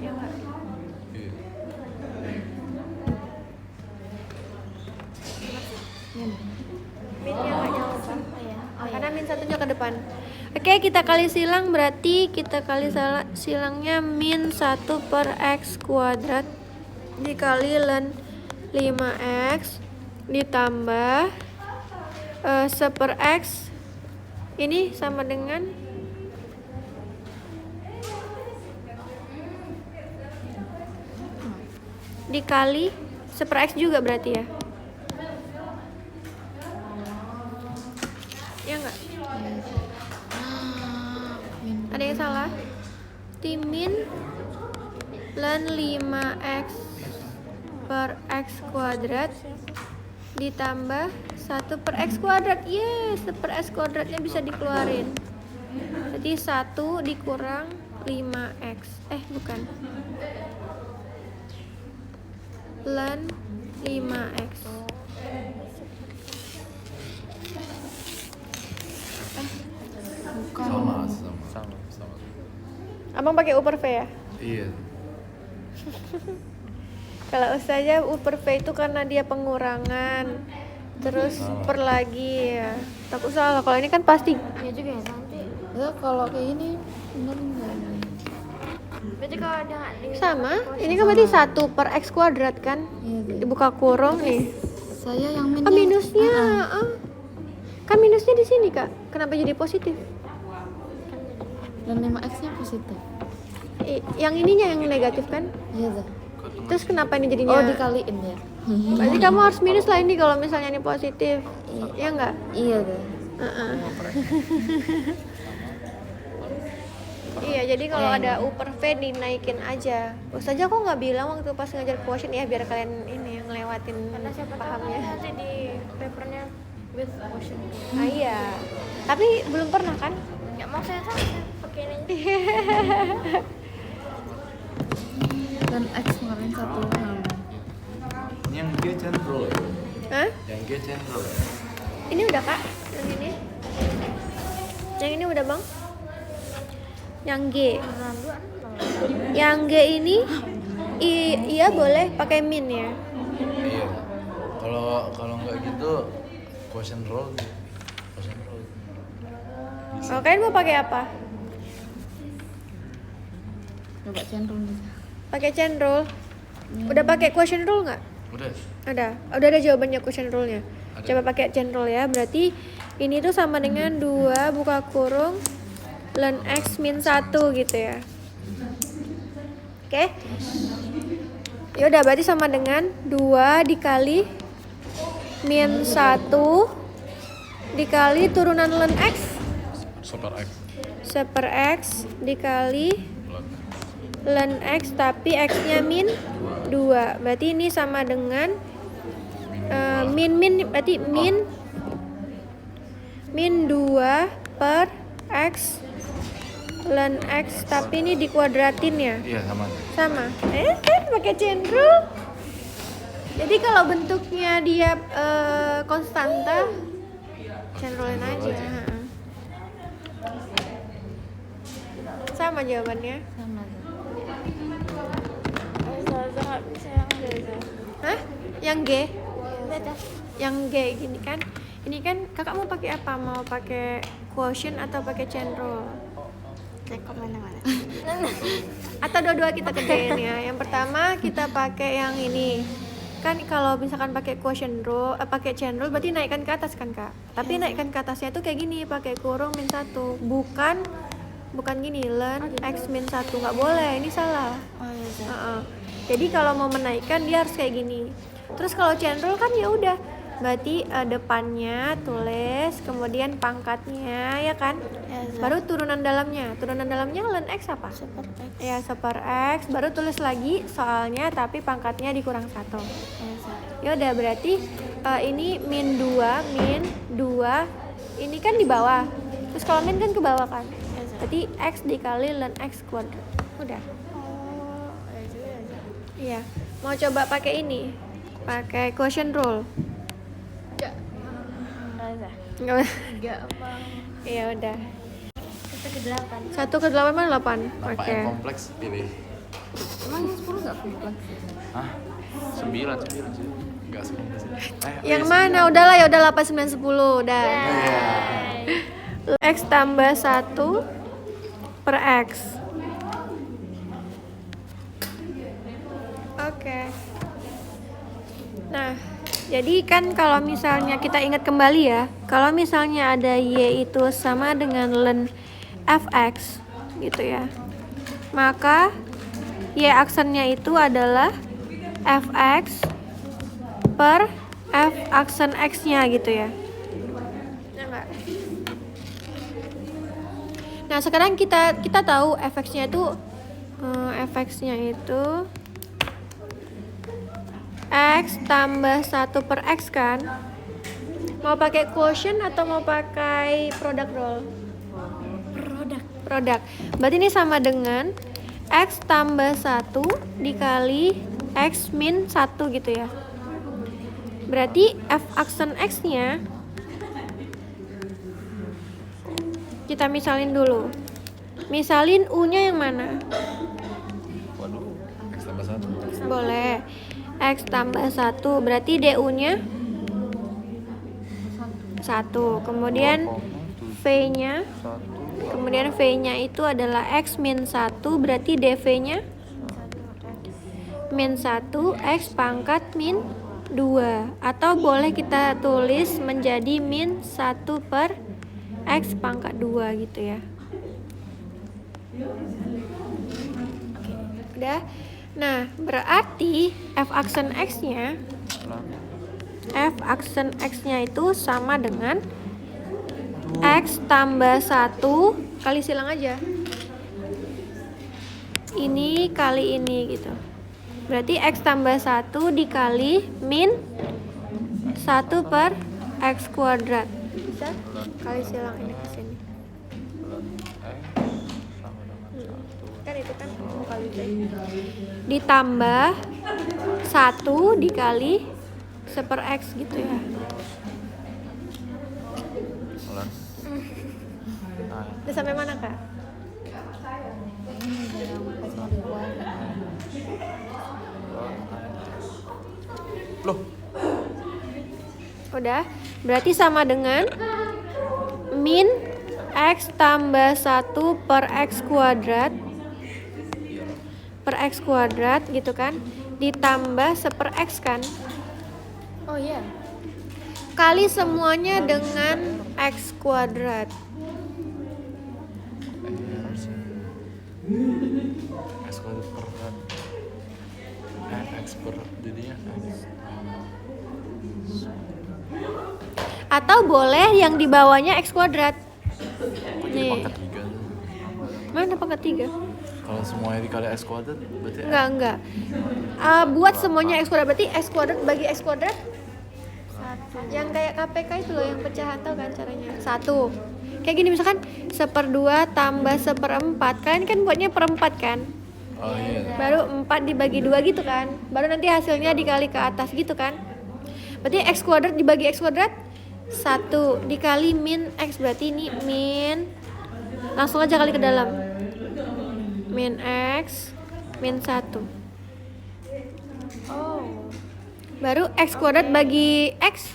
Iya. Minnya nggak nyala karena min satunya ke depan. Oke, kita kali silang, berarti kita kali silangnya min 1 per X kuadrat dikali ln 5x ditambah seper X ini sama dengan dikali seper X juga berarti ya? Ya enggak? Ada yang salah? Min ln 5x per x kuadrat ditambah 1 per x kuadrat. Yes, per x kuadratnya bisa dikeluarin. Jadi 1 dikurang 5x. Bukan. Ln 5x. Sama. Abang pakai U per V ya? Iya. Kalau saja U per V itu karena dia pengurangan, terus per lagi ya. Takut salah. Kalau ini kan pasti. Iya juga ya nanti. Ya kalau kayak gini bener enggak? Berarti kalau ada Sama. Ini kan berarti 1 per x kuadrat kan? Iya. Dibuka kurung nih. Saya yang minus. Oh, minusnya. Kan minusnya di sini, Kak. Kenapa jadi positif? Dan 5x-nya positif. Yang ininya yang negatif kan? Iya, Zah. Terus kenapa ini jadinya? Oh, dikaliin ya. Berarti kamu harus minus lah ini kalau misalnya ini positif. Ya enggak? Iya, Zah. Iya, jadi kalau ada U per V dinaikin aja. Ustazah kok nggak bilang waktu pas ngajar quotient ya biar kalian ini yang ngelewatin pahamnya. nanti di papernya with quotient. Iya. Tapi belum pernah kan? Ya mau saya pakai ini. Dan x kemarin 1. Ini yang G central ya? Hah? Yang G central ya? Ini udah, Kak? Yang ini? Yang ini udah, Bang? Yang G. Yang G ini iya boleh pakai min ya. Iya. Kalau nggak gitu quotient rule. Oh, kalian mau pakai apa? Coba centrum nih. Pakai chain rule. Udah pakai quotient rule nggak? Udah. Udah ada jawabannya quotient rule-nya. Coba pakai chain rule ya. Berarti ini tuh sama dengan 2 buka kurung ln x min 1 gitu ya. Oke. Ya udah, berarti sama dengan 2 dikali min 1 dikali turunan ln x Super X. seper x dikali Ln ln x tapi x-nya min 2. Berarti ini sama dengan berarti min 2 per x ln x tapi ini dikuadratin ya. Iya Sama. sama. Kan pakai chain rule. Jadi kalau bentuknya dia konstanta, chain rule-in aja. Sama jawabannya. Sama. Ustazah nggak bisa yang Zaza. Hah? Yang G? Beda. Yang G gini kan? Ini kan kakak mau pakai apa? Mau pakai quotient atau pakai chain rule? Kemana-mana. Atau dua-dua kita kerjain ya. Yang pertama kita pakai yang ini. Kan kalau misalkan pakai quotient rule, pakai chain rule berarti naikkan ke atas kan kak. Tapi naikkan ke atasnya itu kayak gini, pakai kurung min 1. Bukan gini, ln x min 1. Nggak boleh, ini salah. Oh iya, Zah. Jadi kalau mau menaikkan dia harus kayak gini. Terus kalau chain rule kan ya udah, berarti depannya tulis, kemudian pangkatnya ya kan. Ya, Zah. Baru turunan dalamnya ln x apa? Super X. Ya seper x, baru tulis lagi soalnya tapi pangkatnya dikurang 1. Ya, Zah. Ya udah, berarti ini min 2 ini kan di bawah. Terus kalau min kan ke bawah kan. Ya, Zah. Berarti x dikali ln x kuadrat. Udah. Oh, ya juga ya, Zah. Iya. Mau coba pakai ini? Pakai quotient rule. Enggak. Zaza. Enggak, Bang. Iya udah. 1/8. 1 ke 8 mana 8? Nampak Oke. yang kompleks pilih. Emang yang 10 enggak kompleks? Hah? 9 sih. Enggak sekompleks itu. Yang mana? Udahlah ya udah 8 9 10 udah. X tambah 1 per X. Oke. Nah, jadi kan kalau misalnya kita ingat kembali ya, kalau misalnya ada Y itu sama dengan ln fx gitu ya, maka Y aksennya itu adalah fx per f aksen x-nya gitu ya. Ya enggak? Nah, sekarang kita tahu fx-nya itu x tambah 1 per x kan. Mau pakai quotient atau mau pakai product rule? Produk. Berarti ini sama dengan x tambah 1 dikali x min 1 gitu ya. Berarti f aksen x-nya kita misalin dulu. Misalin u-nya yang mana? Waduh, X tambah 1. Boleh. X tambah 1 berarti du-nya 1. Kemudian v-nya itu adalah x min 1 berarti dv-nya min 1 x pangkat min 2. Atau boleh kita tulis menjadi min 1 per x pangkat 2 gitu ya. Oke, udah. Nah, berarti f aksen x-nya itu sama dengan x tambah 1 kali silang aja. Ini kali ini gitu. Berarti x tambah 1 dikali min 1 per x kuadrat. Bisa? Kali silang ini ke sini. Kan itu kan kali ditambah 1 dikali seper x gitu ya. Udah sampai mana kak? Loh, Udah, berarti sama dengan min x tambah 1 per x kuadrat gitu kan, ditambah seper x kan. Oh iya. kali semuanya dengan X kuadrat. X kuadrat per X per jadinya X. Atau boleh yang di bawahnya X kuadrat. Nih, Pangkat 3. mana pangkat 3? Kalau semuanya dikali X kuadrat berarti Enggak. Buat semuanya X kuadrat, berarti X kuadrat bagi X kuadrat 1. Yang kayak KPK itu loh, yang pecahan, tau kan caranya? 1. Kayak gini misalkan 1/2 tambah 1/4. Kalian kan buatnya per 4 kan? Oh iya. Baru 4 dibagi 2 gitu kan? Baru nanti hasilnya dikali ke atas gitu kan? Berarti X kuadrat dibagi X kuadrat 1 dikali min X, berarti ini min, langsung aja kali ke dalam, min X min 1. Baru X kuadrat bagi X,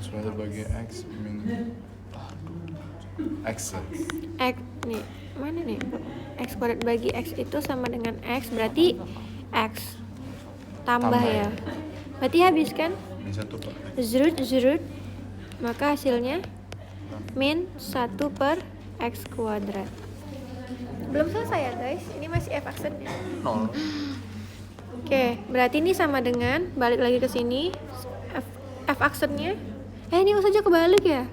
Semuanya bagi X min X. X nih, mana nih? X kuadrat bagi X itu sama dengan X, berarti X tambah ya. Berarti habis kan? Min 1 per X. Zurut, maka hasilnya min 1 per X kuadrat. Belum selesai ya guys, ini masih F aksennya. 0. Oke, berarti ini sama dengan, balik lagi ke sini, F aksennya. Ini saja kebalik ya?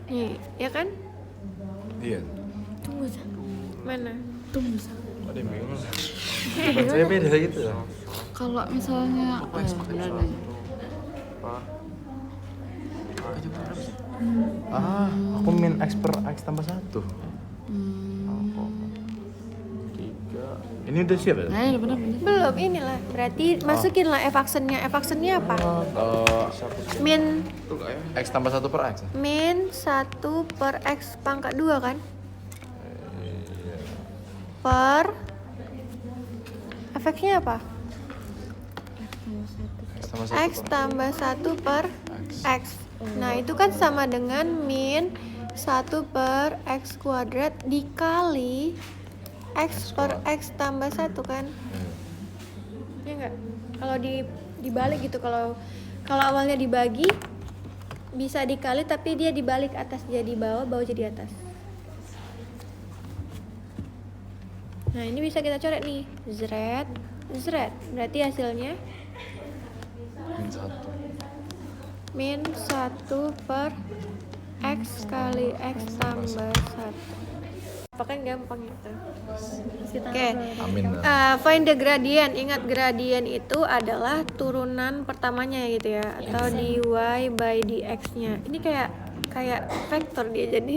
Nih, ya kan? Iya. Mana? Ada yang bingung. Bacanya beda gitu. Kalau misalnya benar nih. Aku min X per X tambah 1. 3. Ini udah siap ya? Nah, ya benar. Belum, inilah. Berarti masukinlah F aksennya. F aksennya apa? Min X tambah 1 per X. min 1 per X pangkat 2 kan? Per efeknya apa? X tambah 1 per X. Nah, itu kan sama dengan min 1 per X kuadrat dikali X per X tambah 1 kan? Ya enggak? Kalau dibalik gitu, kalau awalnya dibagi bisa dikali tapi dia dibalik, atas jadi bawah, bawah jadi atas. Nah, ini bisa kita coret nih. Zret. Berarti hasilnya min 1. min 1 per X kali X tambah 1. Apa kan gampang itu. Oke. Amin. Find the gradient. Ingat, gradient itu adalah turunan pertamanya gitu ya, atau dy by dx-nya. Ini kayak vektor dia jadi.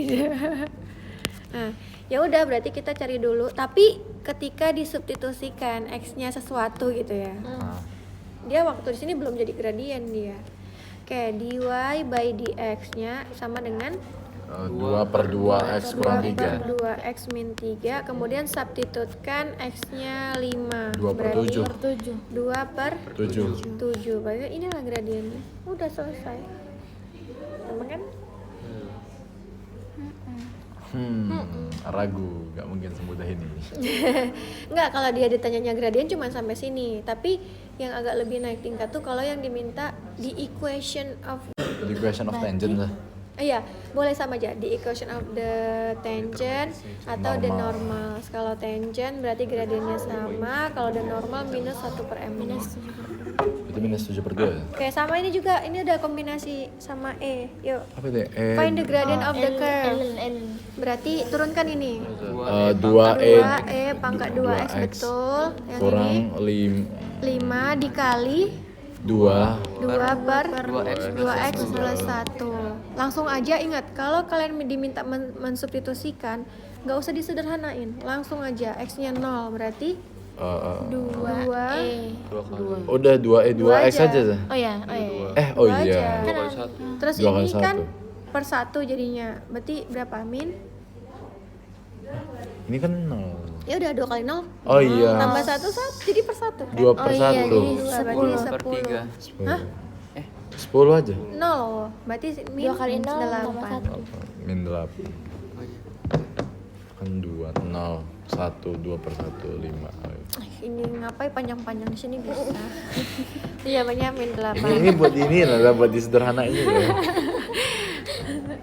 Nah, ya udah, berarti kita cari dulu. Tapi ketika disubstitusikan x-nya sesuatu gitu ya, dia waktu di sini belum jadi gradien dia. Oke, dy by dx-nya sama dengan 2 per 2 X kurang 2 per 3. 2 X min 3. Kemudian substitutkan X-nya 5. 2 per Berarti 7. 2 per 7. 7. Berarti inilah gradiennya. Udah selesai. Gampang kan? Ragu, gak mungkin semudah ini. Enggak, kalau dia ditanyanya gradien cuma sampai sini. Tapi yang agak lebih naik tingkat tuh kalau yang diminta the equation of The equation of tangent lah. iya, boleh sama aja, the equation of the tangent atau the Normal. normal. Kalau tangent berarti gradiennya sama, kalau the normal minus 1 per m. Itu minus 7 per 2 ya? Oke, sama ini juga, ini udah kombinasi sama E. Yuk, Apa itu? find the gradient of the curve. N. Berarti turunkan ini. 2E 2E pangkat 2x, 2x betul. Yang kurang ini 5 dikali 2 2 per 2x plus 1. Langsung aja ingat, kalau kalian diminta mensubstitusikan, nggak usah disederhanain, langsung aja x-nya 0, berarti 2 udah 2E 2x aja. Oh ya. Oh iya. Terus 2 kali ini kan 1. per 1 jadinya, berarti berapa? Min? Ini kan 0. Ya udah 2 kali 0 Oh iya. tambah 1 jadi per 1 kan? 2 per 1. Jadi 2 berarti 10. Hah? 10 aja. 0, berarti min 2 kali 0 tambah 8. 1. Min 8. Kan 2, 0, 1, 2 per 1, 5. Ini ngapain panjang-panjang di sini bisa. Iya, Benyamin 8. Ini buat ini lah, buat disederhanain ini ya.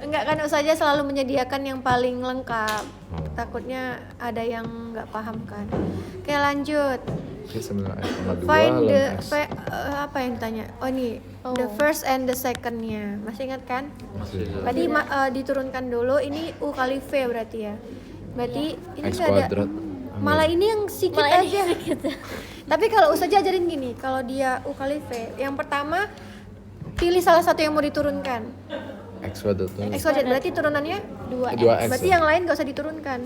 Enggak kan Ustazah selalu menyediakan yang paling lengkap. Oh. Takutnya ada yang nggak paham kan. Oke, lanjut. Oke, 9x,2 Find the ln x. apa yang tanya? Oh nih, the first and the second-nya. Masih ingat kan? Masih Tadi diturunkan dulu. Ini U kali V berarti ya. Berarti ini X nggak ada. kuadrat. Malah ini yang sedikit aja. Tapi kalau Ustazah ajarin gini, kalau dia U kali V, yang pertama pilih salah satu yang mau diturunkan. X kuadrat tuh. X kuadrat berarti turunannya 2x. 2x. berarti yang lain nggak usah diturunkan.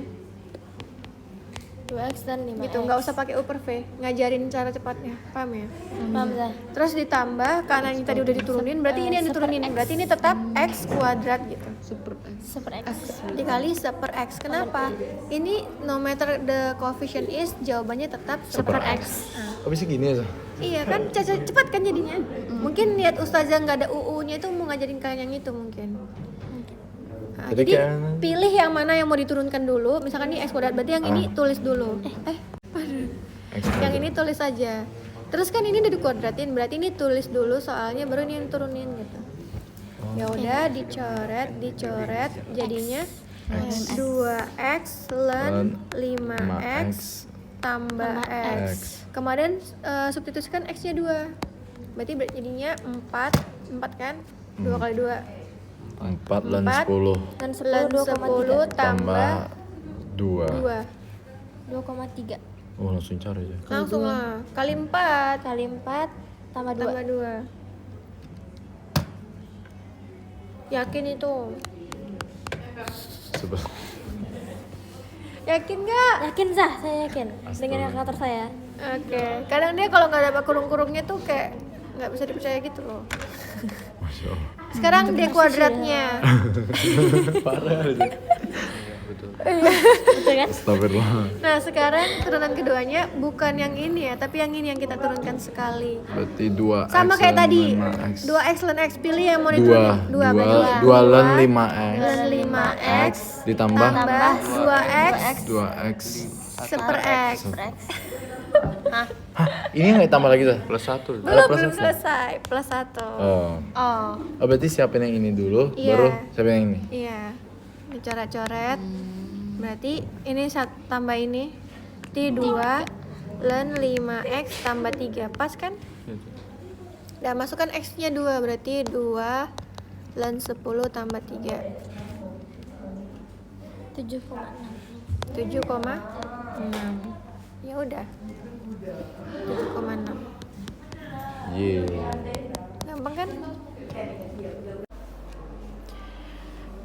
2x dan 5x. Gitu, nggak usah pakai U per V. Ngajarin cara cepatnya. Paham ya? Paham Zah? Terus ditambah karena yang tadi udah diturunin, berarti ini yang diturunin. Berarti ini tetap X kuadrat gitu. Super X. Dikali seper X. Kenapa? Ini no matter the coefficient is, jawabannya tetap seper X. Nah, Oh, bisa gini ya? iya kan, cepat kan jadinya. Mungkin lihat Ustazah nggak ada UU-nya itu mau ngajarin kalian yang itu mungkin. Nah, Jadi jadi kayak- pilih yang mana yang mau diturunkan dulu. Misalkan ini X kuadrat, berarti yang ini tulis dulu. X Yang kuadrat. ini tulis aja. Terus kan ini udah dikuadratin, berarti ini tulis dulu soalnya baru ini yang turunin gitu. Ya udah dicoret jadinya 2x ln 5x tambah x. Kemarin substitusikan x-nya 2. Berarti jadinya 4 kan? 2 kali 2. 4 ln 4 10 dan 10 tambah 2. 2. 2,3 Oh, langsung cari aja. Langsung lah. Kali 4 kali 4 tambah 2. tambah 2. Yakin itu? Sebab Yakin nggak? Yakin Zah? Saya yakin. Astaga. Dengan kalkulator saya. Oke. Kadang dia kalau nggak ada kurung-kurungnya tuh kayak nggak bisa dipercaya gitu loh. Masya Allah. Sekarang dia kuadratnya. Parah aja. Betul kan? Astagfirullah. Nah sekarang turunan keduanya bukan yang ini ya, tapi yang ini yang kita turunkan sekali. Berarti 2x Sama kayak ln tadi. 5x. 2x ln x, pilih yang mau 2 diturunin. 2 2 ln 5x ln 5x ditambah tambah 2x 2x. seper x. Super X. Hah, ini nggak ditambah lagi tuh? Plus 1. Belum selesai, plus 1. Oh. Oh, Oh, berarti siapin yang ini dulu, Iya. baru siapin yang ini. iya. Dicoret-coret. Berarti ini tambah ini. Berarti 2 ln 5x tambah 3. Pas kan? Nah, masukkan x-nya 2, berarti 2 ln 10 tambah 3. 7,6. 7,6. Ya udah. 7,6. Yeah. Gampang kan?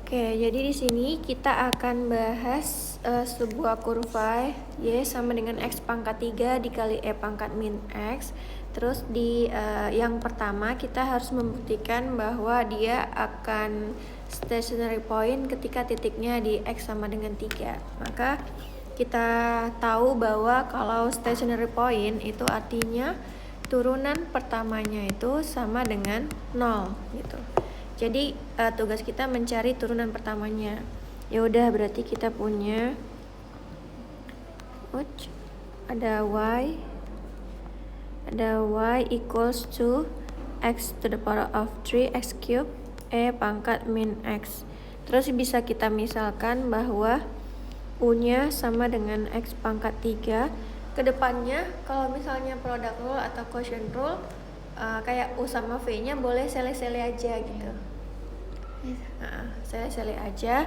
Oke, jadi di sini kita akan bahas sebuah kurva y sama dengan x pangkat 3 dikali e pangkat min x. Terus di yang pertama kita harus membuktikan bahwa dia akan stationary point ketika titiknya di x sama dengan 3. Maka kita tahu bahwa kalau stationary point itu artinya turunan pertamanya itu sama dengan 0 gitu. Jadi tugas kita mencari turunan pertamanya. Ya udah, berarti kita punya ada y equals to x to the power of 3 x cube e pangkat min x. Terus bisa kita misalkan bahwa u-nya sama dengan x pangkat 3. Kedepannya kalau misalnya product rule atau quotient rule, kayak U sama V-nya boleh sele-sele aja gitu. Sele-sele aja.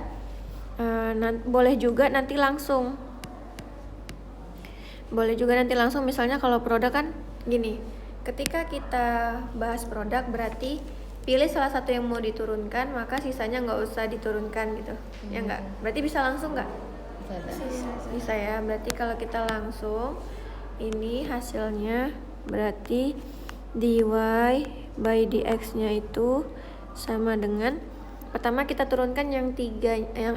Boleh juga nanti langsung. Misalnya kalau produk kan gini. Ketika kita bahas produk berarti pilih salah satu yang mau diturunkan, maka sisanya nggak usah diturunkan gitu. Ya nggak? Berarti bisa langsung nggak? Bisa ya. Berarti kalau kita langsung, ini hasilnya berarti dy by dx nya itu sama dengan, pertama kita turunkan yang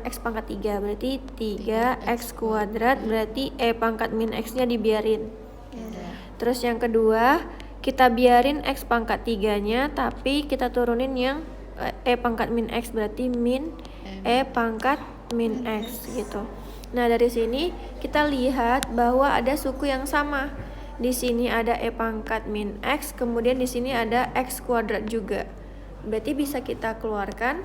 x pangkat 3, berarti 3x kuadrat, berarti e pangkat min x nya dibiarin. Terus yang kedua kita biarin x pangkat 3 nya, tapi kita turunin yang e pangkat min x, berarti min e pangkat min x gitu. Nah, dari sini kita lihat bahwa ada suku yang sama. Di sini ada E pangkat min X, kemudian di sini ada X kuadrat juga. Berarti bisa kita keluarkan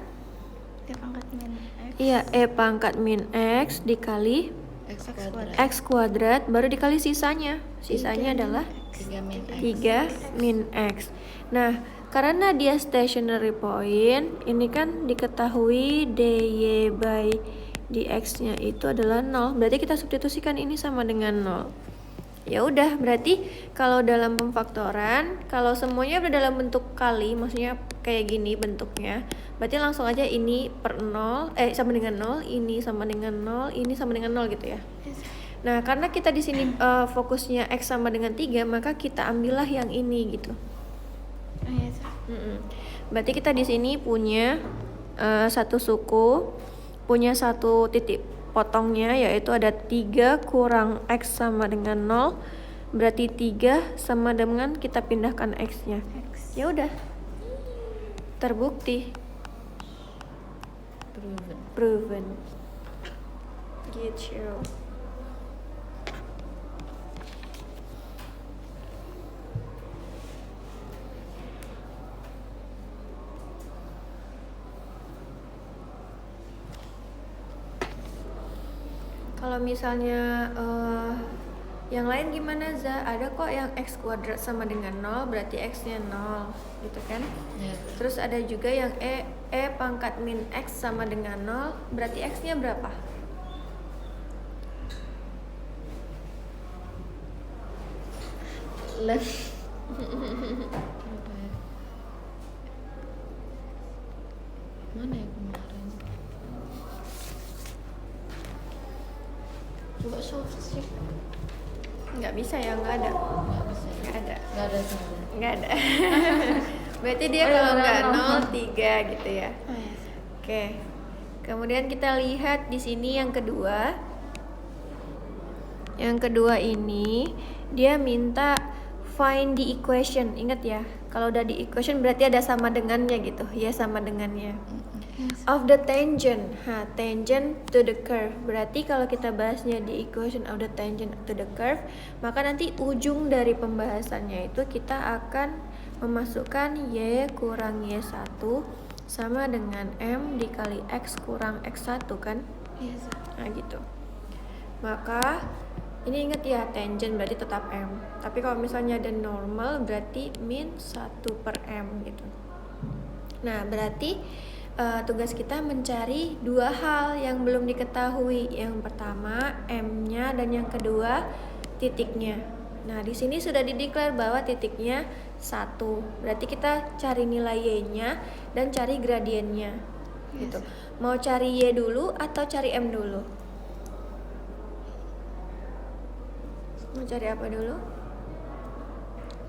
E pangkat min X. iya, E pangkat min X dikali X kuadrat X kuadrat baru dikali sisanya. Sisanya adalah 3 min X. 3 min X. Nah, karena dia stationary point, ini kan diketahui dy by dx-nya itu adalah 0. Berarti kita substitusikan ini sama dengan 0. Ya udah, berarti kalau dalam pemfaktoran, kalau semuanya udah dalam bentuk kali, maksudnya kayak gini bentuknya, berarti langsung aja ini per 0, sama dengan 0, ini sama dengan 0, ini sama dengan 0 gitu ya. Nah, karena kita di sini fokusnya X sama dengan 3, maka kita ambillah yang ini gitu. Oh iya, Sa. Berarti kita di sini punya satu suku, punya satu titik potongnya, yaitu ada 3 kurang X sama dengan 0. Berarti 3 sama dengan kita pindahkan X-nya. Ya udah. Terbukti. Proven. Gitu. Kalau misalnya yang lain gimana, Za? Ada kok yang X kuadrat sama dengan 0, berarti X-nya 0 gitu kan? Ya. Terus ada juga yang E pangkat min X sama dengan 0, berarti X-nya berapa? Mana ya kemarin? Coba soft-stick. Nggak bisa ya, nggak ada. Nggak bisa. Nggak ada. Nggak ada sama. Nggak ada. Berarti dia kalau nggak 0, 3 gitu ya. Oh iya, Sa. Oke. Kemudian kita lihat di sini yang kedua. Yang kedua ini dia minta find the equation. Ingat ya, kalau udah di equation berarti ada sama dengannya gitu. Ya, sama dengannya. Of the tangent. Tangent to the curve. Berarti kalau kita bahasnya di equation of the tangent to the curve, maka nanti ujung dari pembahasannya itu kita akan memasukkan y kurang y1 sama dengan m dikali x kurang x1 kan? Iya, Sa. Nah gitu. Maka ini ingat ya, tangent berarti tetap m. Tapi kalau misalnya ada normal berarti min 1 per m gitu. Nah, berarti tugas kita mencari dua hal yang belum diketahui. Yang pertama m-nya dan yang kedua titiknya. Nah, di sini sudah dideklar bahwa titiknya 1. Berarti kita cari nilai y-nya dan cari gradiennya. Gitu. Mau cari y dulu atau cari m dulu? Mau cari apa dulu?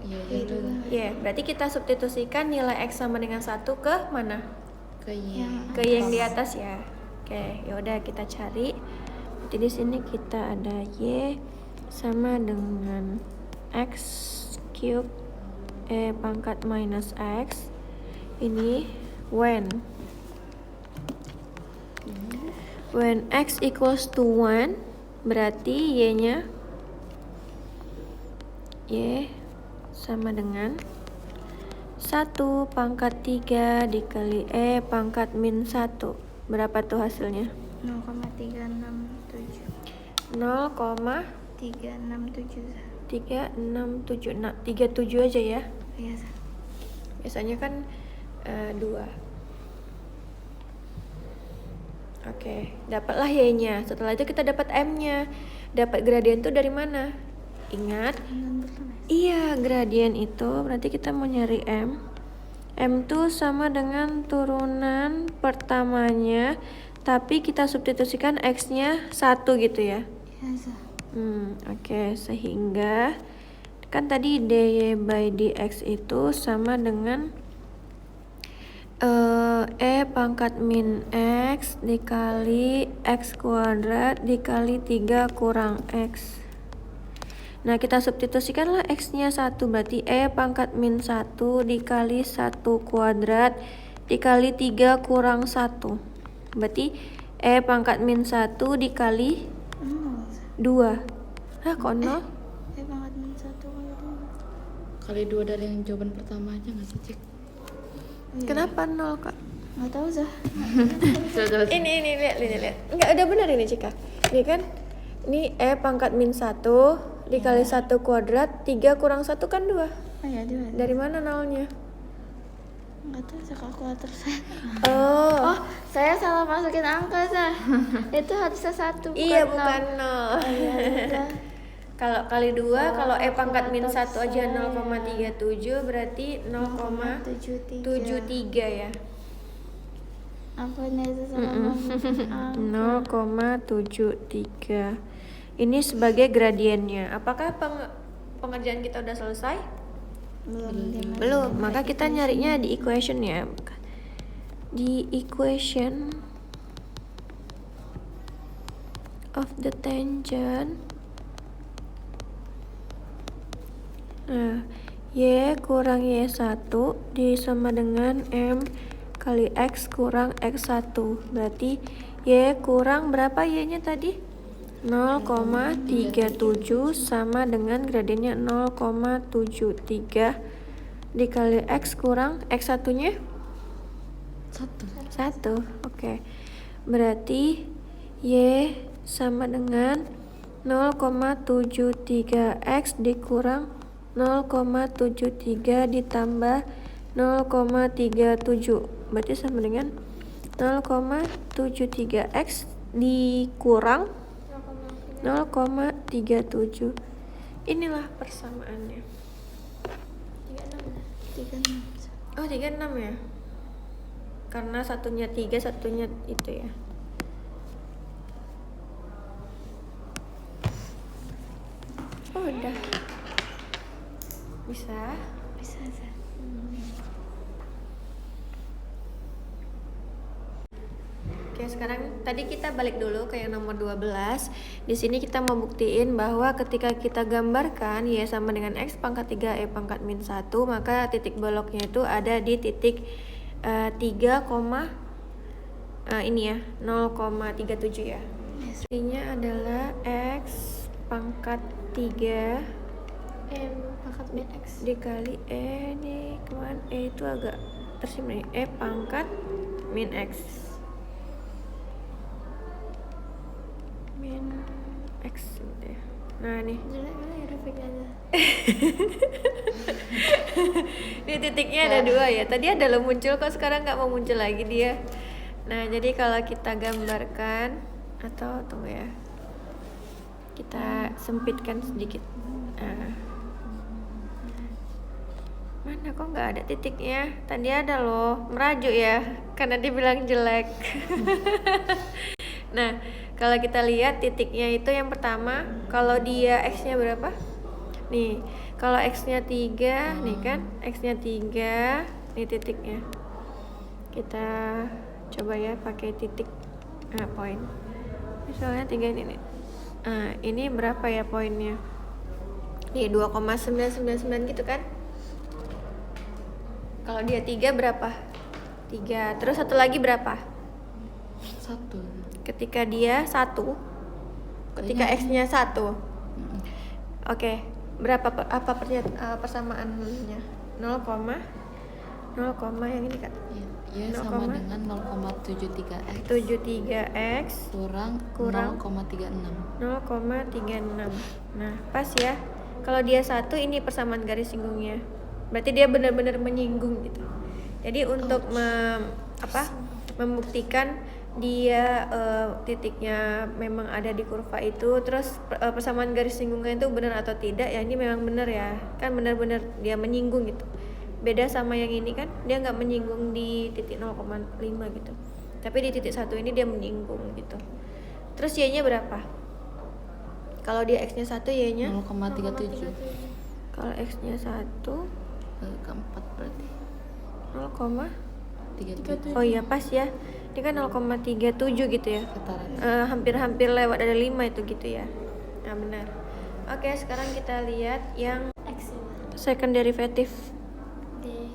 Iya, ya dulu. Ya, berarti kita substitusikan nilai x sama dengan 1 ke mana? Ke Y. Ke yang di atas ya. Oke, yaudah kita cari. Jadi di sini kita ada y sama dengan x cube e pangkat minus x. Ini when x equals to 1, berarti y-nya y sama dengan 1 pangkat 3 dikali E pangkat min 1. Berapa tuh hasilnya? 0,367. 0,367. Nah, 37 aja ya. Iya, Sa. Biasanya kan 2. Oke, dapatlah y-nya. Setelah itu kita dapat m-nya. Dapat gradien tuh dari mana? Ingat? Iya, gradien itu berarti kita mau nyari m. M tuh sama dengan turunan pertamanya, tapi kita substitusikan x-nya 1 gitu ya. Iya, Sa. Oke, sehingga kan tadi dy by dx itu sama dengan e pangkat min x dikali x kuadrat dikali 3 kurang x. Nah, kita substitusikanlah x-nya 1, berarti e pangkat min 1 dikali 1 kuadrat dikali 3 kurang 1. Berarti e pangkat min 1 dikali 2. Hah, kok 0? Y pangkat min 1 kali 2. Kali 2 dari yang jawaban pertama aja nggak sih, Cik? Kenapa 0, Kak? Nggak tahu Zah. Coba. Ini lihat. Enggak, udah benar ini, Cika. Ini kan ini pangkat min 1 dikali 1 kuadrat, 3 kurang 1 kan 2. Oh ya, 2. Dari mana nolnya? Nggak tahu Zah, kalkulator saya. Oh, Oh, saya salah masukin angka Zah. Itu harusnya 1 iya bukan 0. Iya, Zah. Kalau kali 2, kalau pangkat min 1 aja 0,37 berarti 0,73 ya. Apa nih itu salah masukin angka? 0,73. Ini sebagai gradiennya. Apakah pengerjaan kita udah selesai? Belum. Maka kita nyarinya di equation ya. Di equation of the tangent. Nah, Y kurang Y1 sama dengan M kali X kurang X1. Berarti Y kurang berapa Y-nya tadi? 0,37 sama dengan gradiennya 0,73 dikali X kurang X1-nya? 1. Oke. Berarti Y sama dengan 0,73X dikurang 0,73 ditambah 0,37. Berarti sama dengan 0,73X dikurang 0,37. Inilah persamaannya. 36. Oh, 36 ya? Karena satunya 3, satunya itu ya. Oh, udah. Bisa? Bisa Zah. Oke, sekarang tadi kita balik dulu ke yang nomor 12. Di sini kita mau buktiin bahwa ketika kita gambarkan Y sama dengan X pangkat 3 pangkat min 1, maka titik boloknya itu ada di titik 3, ini ya, 0,37 ya. Artinya adalah X pangkat 3 M pangkat min X. dikali ini kemana? Itu agak tersimpan nih. Pangkat min X. Min X gitu ya. Nah nih, Jelek mana ya grafiknya Zah? ini titiknya ada 2 ya. Tadi ada lo muncul, kok sekarang nggak mau muncul lagi dia. Nah jadi kalau kita gambarkan, atau tunggu ya, kita sempitkan sedikit. Nah, mana kok nggak ada titiknya? Tadi ada loh, merajuk ya, karena dibilang jelek. Nah, kalau kita lihat titiknya itu yang pertama, kalau dia X-nya berapa? Nih, kalau X-nya 3, nih kan, X-nya 3, nih titiknya. Kita coba ya pakai titik poin. Misalnya 3 ini nih. Nah, ini berapa ya poinnya? Nih 2,999 gitu kan? Kalau dia 3 berapa? 3. Terus satu lagi berapa? 1. Ketika dia 1, ketika X-nya 1. Oke, berapa persamaannya? 0, yang ini kan? Ya sama dengan 0,73X 73X kurang Kurang 0,36. 0,36. Nah, pas ya. Kalau dia 1, ini persamaan garis singgungnya. Berarti dia benar-benar menyinggung gitu. Jadi untuk membuktikan dia titiknya memang ada di kurva itu, terus persamaan garis singgungnya itu benar atau tidak ya, ini memang benar ya, kan benar-benar dia menyinggung gitu. Beda sama yang ini kan, dia nggak menyinggung di titik 0,5 gitu, tapi di titik 1 ini dia menyinggung gitu. Terus Y-nya berapa? Kalau dia X-nya 1, Y-nya 0,37 kalau X-nya 1 keempat berarti 0,37. Oh iya pas ya, ini kan 0,37 gitu ya. Ketara. Hampir-hampir lewat ada 5 itu gitu ya. Nah benar. Oke, sekarang kita lihat yang X ya. second derivative. D.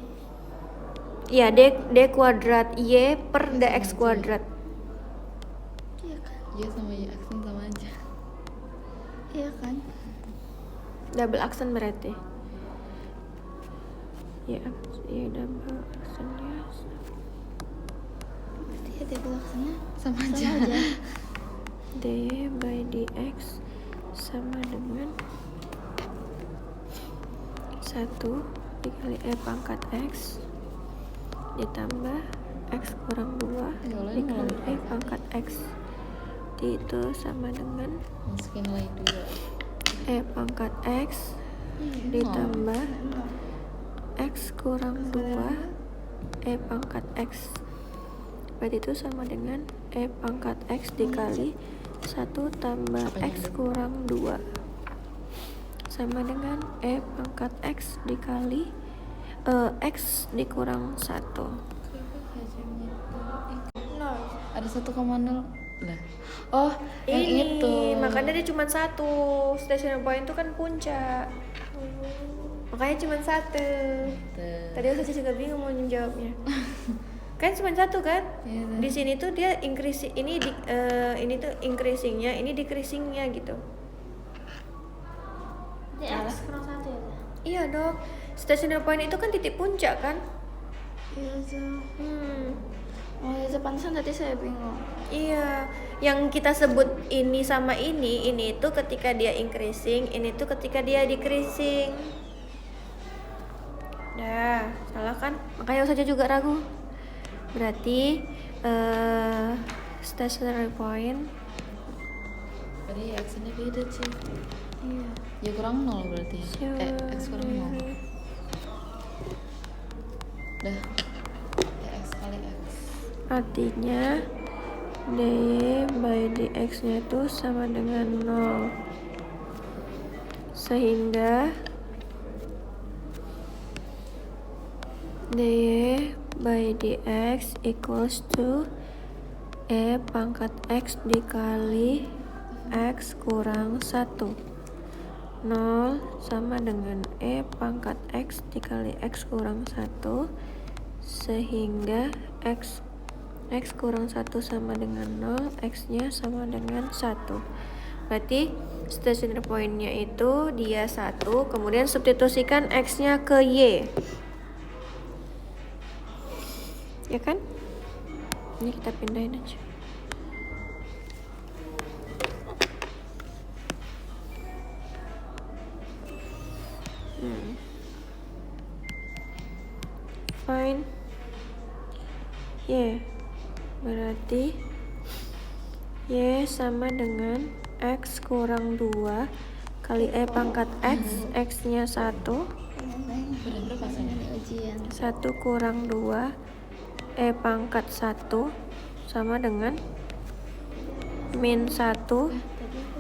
Iya, D kuadrat Y per DX kuadrat. Iya kan? Y sama Y aksen sama aja. Iya kan? Double accent berarti. Ya, ya double accentnya. Berarti ya double accent-nya Sama sama aja. aja. dy by dx sama dengan 1 dikali pangkat x ditambah x kurang 2 Ya Allah, dikali ini pangkat x itu sama dengan Masukin nilai 2. pangkat x ditambah x kurang 2 pangkat x. Berarti itu sama dengan pangkat x dikali 1 tambah Apanya x ada? kurang 2 sama dengan pangkat x dikali x dikurang 1. Ada 1,0 lah. Oh, yang Ini itu. makanya dia cuma 1. Stationary point itu kan puncak. Makanya cuma 1. Tuh. Tadi saya juga bingung mau jawabnya. Kan cuma 1 kan? Iya, tuh. Di sini tuh dia increasing, ini tuh increasingnya, ini decreasingnya gitu. Di X kurang 1 ya? Teh? Iya dong. Stationary point itu kan titik puncak kan? Iya tuh. Hmm. Oh ya, pantesan tadi saya bingung. Iya, yang kita sebut ini sama ini itu ketika dia increasing, ini tuh ketika dia decreasing. Dah, salah kan? Makanya saja juga ragu. Berarti stationary point Tadi X-nya beda sih. iya. Ya kurang 0 berarti. X kurang 0. Dah. Ya X kali X. Artinya dy by dx nya itu sama dengan 0. Sehingga dy by dx equals to pangkat x dikali x kurang 1. 0 sama dengan pangkat x dikali x kurang 1, sehingga x kurang 1 sama dengan 0, x nya sama dengan 1. Berarti stationary point-nya itu dia 1, kemudian substitusikan x nya ke y, ya kan? Ini kita pindahin aja. Fine. Y berarti y sama dengan x kurang 2 kali pangkat x, x nya 1, Udah berapa sih? Ini ujian. 1 kurang 2 pangkat 1 sama dengan min 1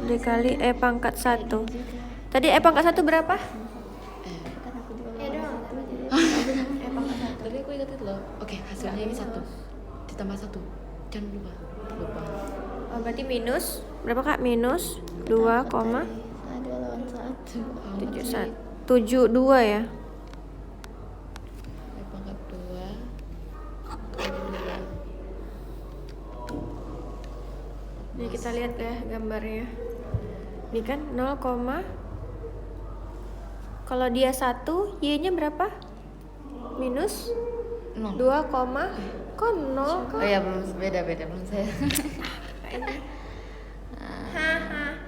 dikali pangkat 1. Tadi pangkat 1 berapa? Kan aku juga Ya dong. Tadi aku ingat itu loh. Oke, hasilnya ini 1 ditambah 1. Jangan lupa. Oh, berarti minus berapa kak? Minus 2,71 Aduh, lawan 1. 72 ya. Pangkat 2 kali 2. Ini kita lihat ya gambarnya. Ini kan 0, kalau dia 1, y-nya berapa? Minus 0. 2, kok 0 kok? Oh ya, belum beda belum saya.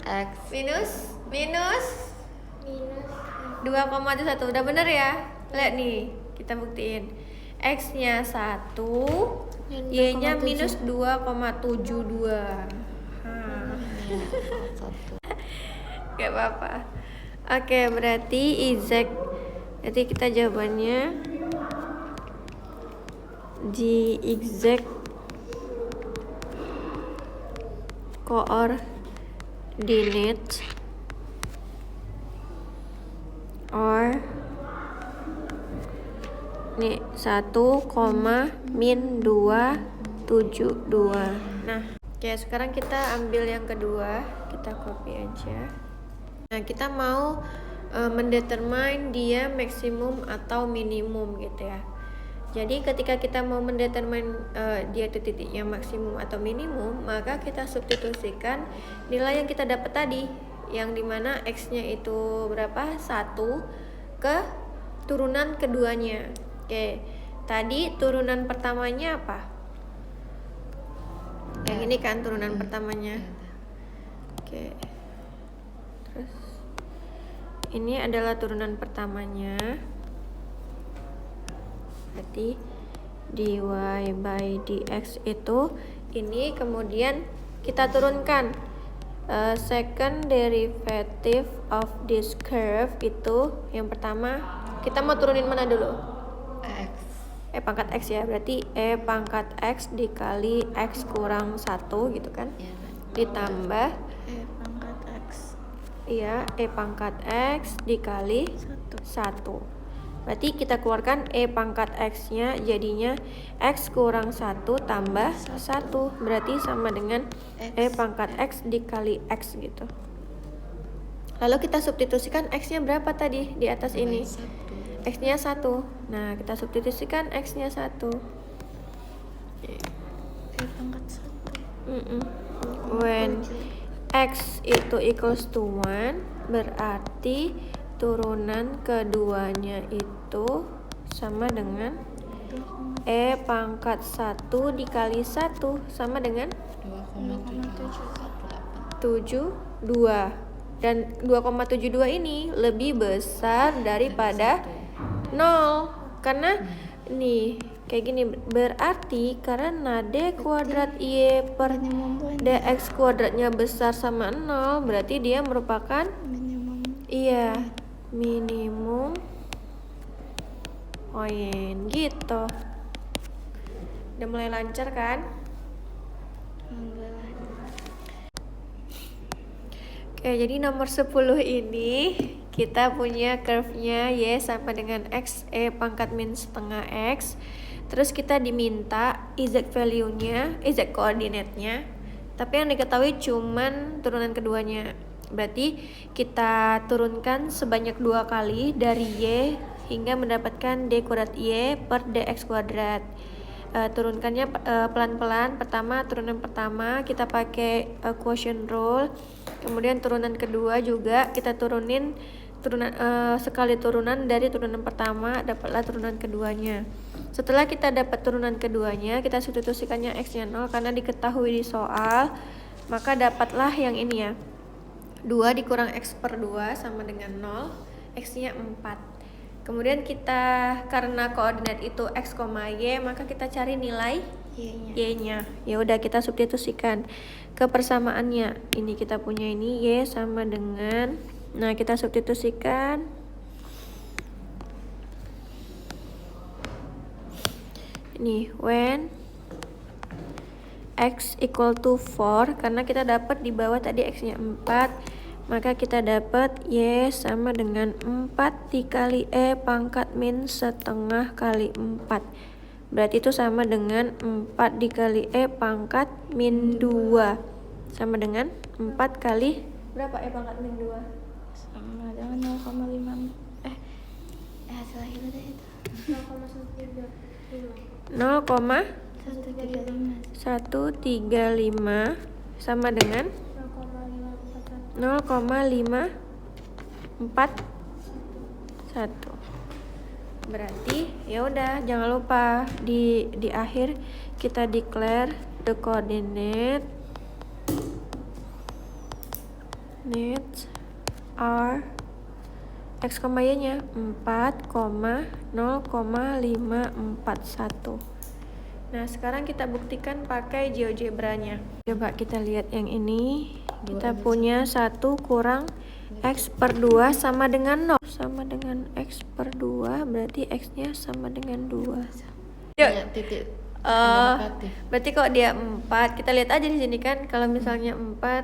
X Minus 2,1. Udah bener ya? Lihat nih, kita buktiin. X-nya 1, y-nya minus 2,72. satu. Gak apa-apa. Oke, berarti exact. Jadi kita jawabannya di exact coordinate or nih 1, min 272. Nah, oke, sekarang kita ambil yang kedua, kita copy aja. Nah, kita mau mendetermine dia maksimum atau minimum gitu ya. Jadi ketika kita mau mendetermine dia itu titiknya maksimum atau minimum, maka kita substitusikan nilai yang kita dapat tadi yang dimana X-nya itu berapa? 1 ke turunan keduanya. Oke, tadi turunan pertamanya apa? Yang ini kan turunan pertamanya. Oke, terus ini adalah turunan pertamanya, berarti dy by dx itu ini, kemudian kita turunkan second derivative of this curve itu yang pertama kita mau turunin mana dulu? X. E pangkat x ya, berarti E pangkat x dikali x kurang 1 gitu kan, Iya, ditambah pangkat X iya E pangkat x dikali 1. Berarti kita keluarkan E pangkat X nya jadinya X kurang 1 tambah 1, berarti sama dengan E pangkat X dikali X gitu. Lalu kita substitusikan X nya berapa tadi di atas ini? X nya 1. Nah, kita substitusikan X nya 1. pangkat 1 When X itu equals to 1, berarti turunan keduanya itu sama dengan E pangkat 1 dikali 1 sama dengan 2,72. Dan 2,72 ini lebih besar daripada 0. Karena nih kayak gini, berarti karena D kuadrat Y per DX kuadratnya besar sama 0, berarti dia merupakan minimum minimum poin gitu. Udah mulai lancar kan? Oke, jadi nomor 10 ini kita punya curve-nya Y sama dengan X, E pangkat min setengah X. Terus kita diminta Z value-nya, Z koordinatnya, tapi yang diketahui cuman turunan keduanya. Berarti kita turunkan sebanyak 2 kali dari Y hingga mendapatkan D kuadrat Y per DX kuadrat. Turunkannya pelan-pelan. Pertama, turunan pertama kita pakai quotient rule. Kemudian turunan kedua juga kita turunin sekali turunan dari turunan pertama, dapatlah turunan keduanya. Setelah kita dapat turunan keduanya, kita substitusikannya X-nya 0 karena diketahui di soal, maka dapatlah yang ini ya. 2 dikurang X per 2 sama dengan 0, X-nya 4. Kemudian kita, karena koordinat itu X, Y, maka kita cari nilai Y-nya. Ya udah, kita substitusikan ke persamaannya. Ini kita punya ini Y sama dengan, nah kita substitusikan. Ini when X equal to 4, karena kita dapat di bawah tadi X-nya 4, maka kita dapat Y sama dengan 4 dikali E pangkat min setengah kali 4. Berarti itu sama dengan 4 dikali E pangkat min 2. Sama dengan 4 kali berapa E pangkat min 2? sama dengan 0,5 hasil akhirnya deh itu 0,135 sama dengan 0,541. Berarti ya udah, jangan lupa di akhir kita declare the coordinate are X, Y nya 4,0,541. Nah, sekarang kita buktikan pakai GeoGebra-nya. Coba kita lihat yang ini. Kita punya 1 kurang X per 2 sama dengan 0. Sama dengan X per 2, berarti X-nya sama dengan 2. Yuk. Titik Berarti kok dia 4, kita lihat aja di sini kan, kalau misalnya 4